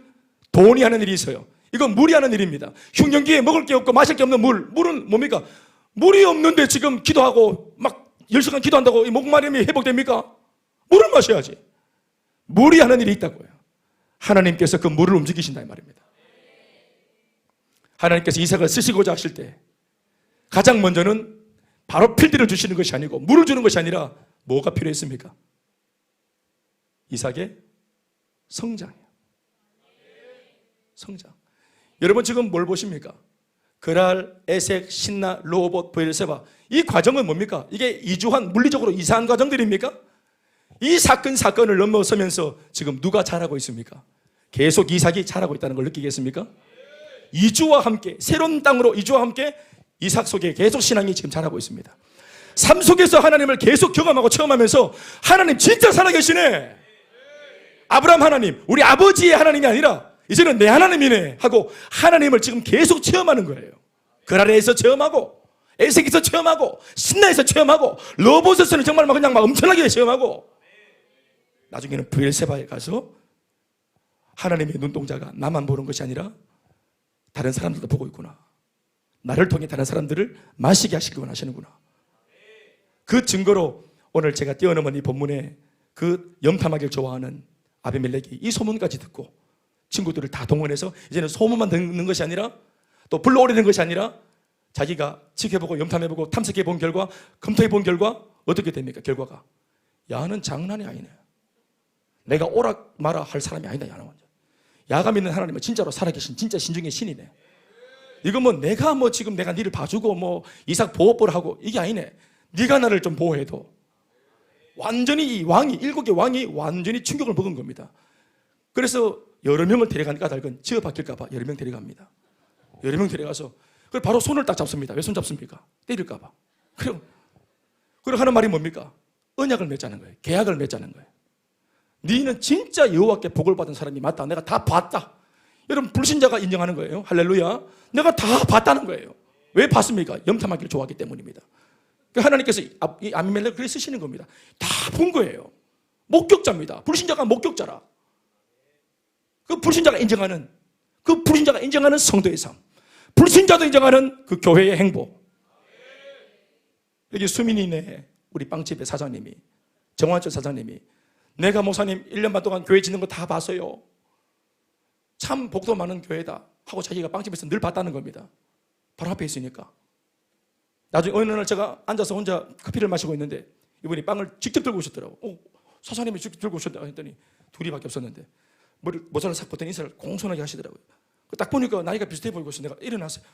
돈이 하는 일이 있어요. 이건 물이 하는 일입니다. 흉년기에 먹을 게 없고 마실 게 없는 물은 뭡니까? 물이 없는데 지금 기도하고 막 10시간 기도한다고 이 목마름이 회복됩니까? 물을 마셔야지. 물이 하는 일이 있다고요. 하나님께서 그 물을 움직이신다 이 말입니다. 하나님께서 이삭을 쓰시고자 하실 때 가장 먼저는 바로 필드를 주시는 것이 아니고 물을 주는 것이 아니라 뭐가 필요했습니까? 이삭의 성장이에요. 성장. 여러분 지금 뭘 보십니까? 그랄, 에색, 신나, 로봇, 브엘세바, 이 과정은 뭡니까? 이게 이주한 물리적으로 이상한 과정들입니까? 이 사건을 넘어서면서 지금 누가 자라고 있습니까? 계속 이삭이 자라고 있다는 걸 느끼겠습니까? 이주와 함께, 새로운 땅으로 이주와 함께 이삭 속에 계속 신앙이 지금 자라고 있습니다. 삶 속에서 하나님을 계속 경험하고 체험하면서 하나님 진짜 살아계시네. 아브라함 하나님, 우리 아버지의 하나님이 아니라 이제는 내 하나님이네 하고 하나님을 지금 계속 체험하는 거예요. 그랄에서 체험하고, 에색에서 체험하고, 신나에서 체험하고, 로봇에서는 정말 그냥 막 엄청나게 체험하고, 나중에는 브엘세바에 가서 하나님의 눈동자가 나만 보는 것이 아니라 다른 사람들도 보고 있구나. 나를 통해 다른 사람들을 마시게 하시기만 하시는구나. 그 증거로 오늘 제가 뛰어넘은 이 본문에 그 염탐하기를 좋아하는 아비멜렉이 이 소문까지 듣고 친구들을 다 동원해서 이제는 소문만 듣는 것이 아니라 또 불러오려는 것이 아니라 자기가 지켜보고 염탐해보고 탐색해본 결과, 검토해본 결과 어떻게 됩니까? 결과가 야는 장난이 아니네. 내가 오라 마라 할 사람이 아니다. 야는 완전. 야가 믿는 하나님은 진짜로 살아계신 진짜 신중의 신이네. 이건 뭐 내가 뭐 지금 내가 니를 봐주고 뭐 이삭 보호를 하고 이게 아니네. 네가 나를 좀 보호해도. 완전히 이 왕이, 7개 왕이 완전히 충격을 먹은 겁니다. 그래서 여러 명을 데려간 까닭은 지어 바뀔까봐 여러 명 데려갑니다. 여러 명 데려가서 그걸 바로 손을 딱 잡습니다. 왜 손 잡습니까? 때릴까봐. 그리고 하는 말이 뭡니까? 언약을 맺자는 거예요. 계약을 맺자는 거예요. 너희는 진짜 여호와께 복을 받은 사람이 맞다. 내가 다 봤다. 여러분 불신자가 인정하는 거예요. 할렐루야. 내가 다 봤다는 거예요. 왜 봤습니까? 염탐하기를 좋아하기 때문입니다. 하나님께서 이 아비멜렉을 그렇게 쓰시는 겁니다. 다 본 거예요. 목격자입니다. 불신자가 목격자라. 그 불신자가 인정하는 성도의 삶, 불신자도 인정하는 그 교회의 행복. 여기 수민이네 우리 빵집의 사장님이, 정환철 사장님이, 내가 목사님 1년 반 동안 교회 짓는 거 다 봤어요. 참 복도 많은 교회다 하고 자기가 빵집에서 늘 봤다는 겁니다. 바로 앞에 있으니까. 나중에 어느 날 제가 앉아서 혼자 커피를 마시고 있는데 이분이 빵을 직접 들고 오셨더라고. 사장님이 직접 들고 오셨다 했더니 둘이밖에 없었는데 모자를 싹 벗더니 인사를 공손하게 하시더라고요. 딱 보니까 나이가 비슷해 보이고 있어서 내가 일어났어요.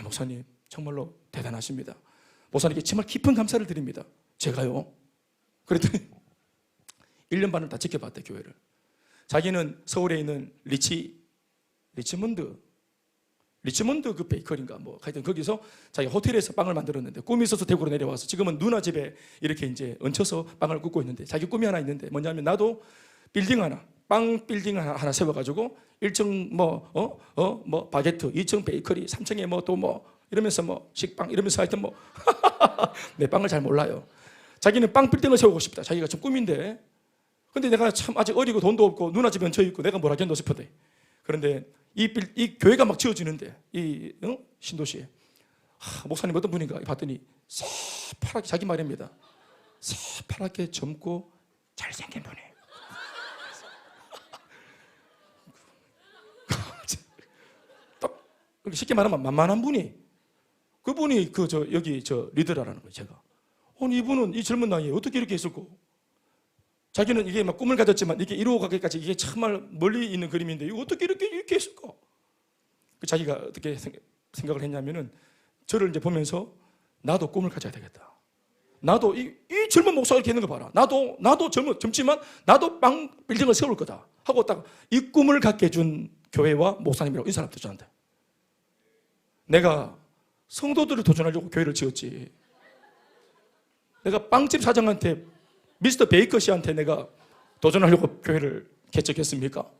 목사님 정말로 대단하십니다. 목사님께 정말 깊은 감사를 드립니다. 제가요. 그랬더니 1년 반을 다 지켜봤대, 교회를. 자기는 서울에 있는 리치몬드 그 베이커리인가 뭐 하여튼 거기서 자기 호텔에서 빵을 만들었는데 꿈이 있어서 대구로 내려와서 지금은 누나 집에 이렇게 이제 얹혀서 빵을 굽고 있는데 자기 꿈이 하나 있는데 뭐냐면 나도 빵 빌딩 하나 세워가지고 1층 뭐 바게트, 2층 베이커리, 3층에 뭐 또 뭐 이러면서 뭐 식빵 이러면서 하여튼 뭐 내 빵을 잘 몰라요. 자기는 빵 빌딩을 세우고 싶다. 자기가 좀 꿈인데. 근데 내가 참 아직 어리고 돈도 없고 누나 집에 얹혀 있고 내가 뭘 하겠노 싶어대. 그런데 이 교회가 막 지어지는데 신도시에 목사님 어떤 분인가 봤더니 새파랗게, 자기 말입니다, 새파랗게 젊고 잘생긴 분이. 쉽게 말하면 만만한 분이, 그분이 여기 리더라는 거예요. 제가 아니 이분은 이 젊은 나이에 어떻게 이렇게 했을까? 자기는 이게 막 꿈을 가졌지만 이게 이루어가기까지 이게 정말 멀리 있는 그림인데 이거 어떻게 이렇게 했을까? 자기가 어떻게 생각을 했냐면은 저를 이제 보면서 나도 꿈을 가져야 되겠다. 나도 이 젊은 목사가 이렇게 있는 거 봐라. 나도 젊지만 나도 빵 빌딩을 세울 거다 하고 딱 이 꿈을 갖게 해준 교회와 목사님이라고 인사를 합니다, 저한테. 내가 성도들을 도전하려고 교회를 지었지. 내가 빵집 사장한테, 미스터 베이커 씨한테 내가 도전하려고 교회를 개척했습니까?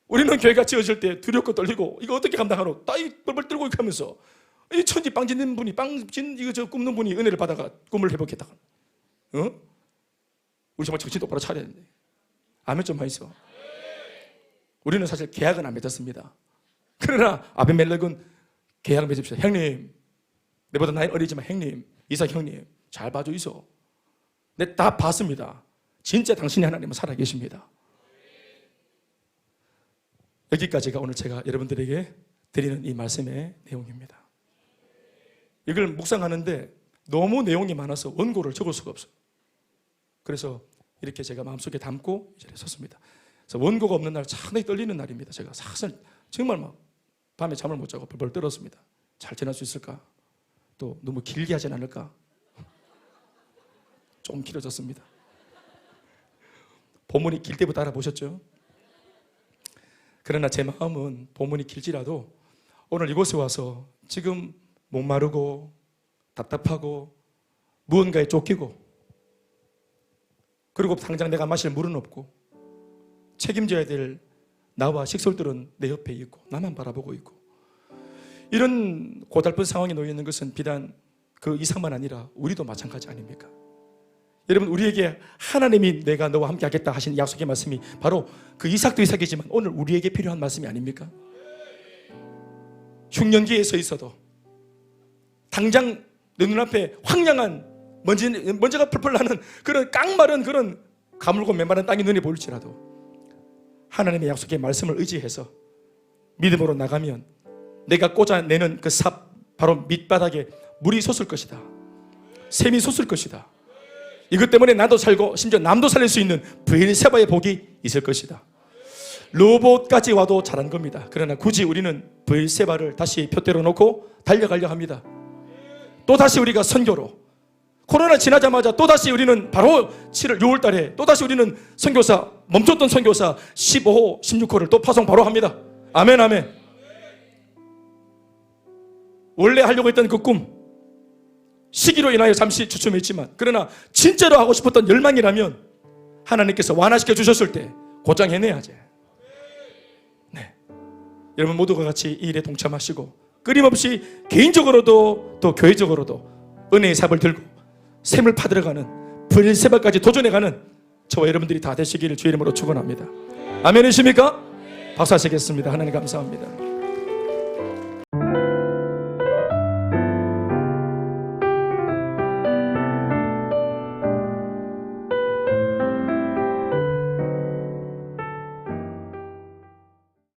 우리는 교회가 지어질 때 두렵고 떨리고 이거 어떻게 감당하노? 따위 뻘뻘 떨고 이렇게 하면서 이 천지 빵 짓는 분이, 굽는 분이 은혜를 받아가 꿈을 회복했다가, 우리 정말 정신 똑바로 차려야 되는데. 아멘 좀 하이소. 우리는 사실 계약은 안 맺었습니다. 그러나 아비멜렉은 계약 맺읍시다. 형님, 내보다 나이 어리지만 형님, 이삭 형님 잘 봐줘 있어. 내 다 봤습니다. 진짜 당신의 하나님은 살아계십니다. 여기까지가 오늘 제가 여러분들에게 드리는 이 말씀의 내용입니다. 이걸 묵상하는데 너무 내용이 많아서 원고를 적을 수가 없어요. 그래서 이렇게 제가 마음속에 담고 이 자리에 섰습니다. 그래서 원고가 없는 날 상당히 떨리는 날입니다. 제가 사실 정말 막 밤에 잠을 못 자고 벌벌 떨었습니다. 잘 지날 수 있을까? 또 너무 길게 하진 않을까? 좀 길어졌습니다. 본문이 길 때부터 알아보셨죠? 그러나 제 마음은 본문이 길지라도 오늘 이곳에 와서 지금 목마르고 답답하고 무언가에 쫓기고 그리고 당장 내가 마실 물은 없고 책임져야 될 나와 식솔들은 내 옆에 있고 나만 바라보고 있고 이런 고달픈 상황에 놓여 있는 것은 비단 그 이상만 아니라 우리도 마찬가지 아닙니까? 여러분, 우리에게 하나님이 내가 너와 함께 하겠다 하신 약속의 말씀이 바로 그 이삭도 이삭이지만 오늘 우리에게 필요한 말씀이 아닙니까? 흉년기에 서 있어도 당장 내 눈앞에 황량한 먼지가 펄펄 나는 그런 깡마른 그런 가물고 메마른 땅이 눈에 보일지라도 하나님의 약속의 말씀을 의지해서 믿음으로 나가면 내가 꽂아내는 그 삽 바로 밑바닥에 물이 솟을 것이다. 샘이 솟을 것이다. 이것 때문에 나도 살고 심지어 남도 살릴 수 있는 브엘세바의 복이 있을 것이다. 로봇까지 와도 잘한 겁니다. 그러나 굳이 우리는 브엘세바를 다시 표대로 놓고 달려가려 합니다. 또다시 우리가 선교로 코로나 지나자마자 또다시 우리는 바로 7월 6월 달에 또다시 우리는 선교사 멈췄던 선교사 15호 16호를 또 파송 바로 합니다. 아멘 아멘. 원래 하려고 했던 그 꿈 시기로 인하여 잠시 주춤했지만 그러나 진짜로 하고 싶었던 열망이라면 하나님께서 완화시켜 주셨을 때 곧장 해내야지. 네. 여러분 모두가 같이 이 일에 동참하시고 끊임없이 개인적으로도 또 교회적으로도 은혜의 삽을 들고 샘을 파들어가는 브엘세바까지 도전해가는 저와 여러분들이 다 되시기를 주의 이름으로 축원합니다. 아멘이십니까? 박수하시겠습니다. 하나님 감사합니다.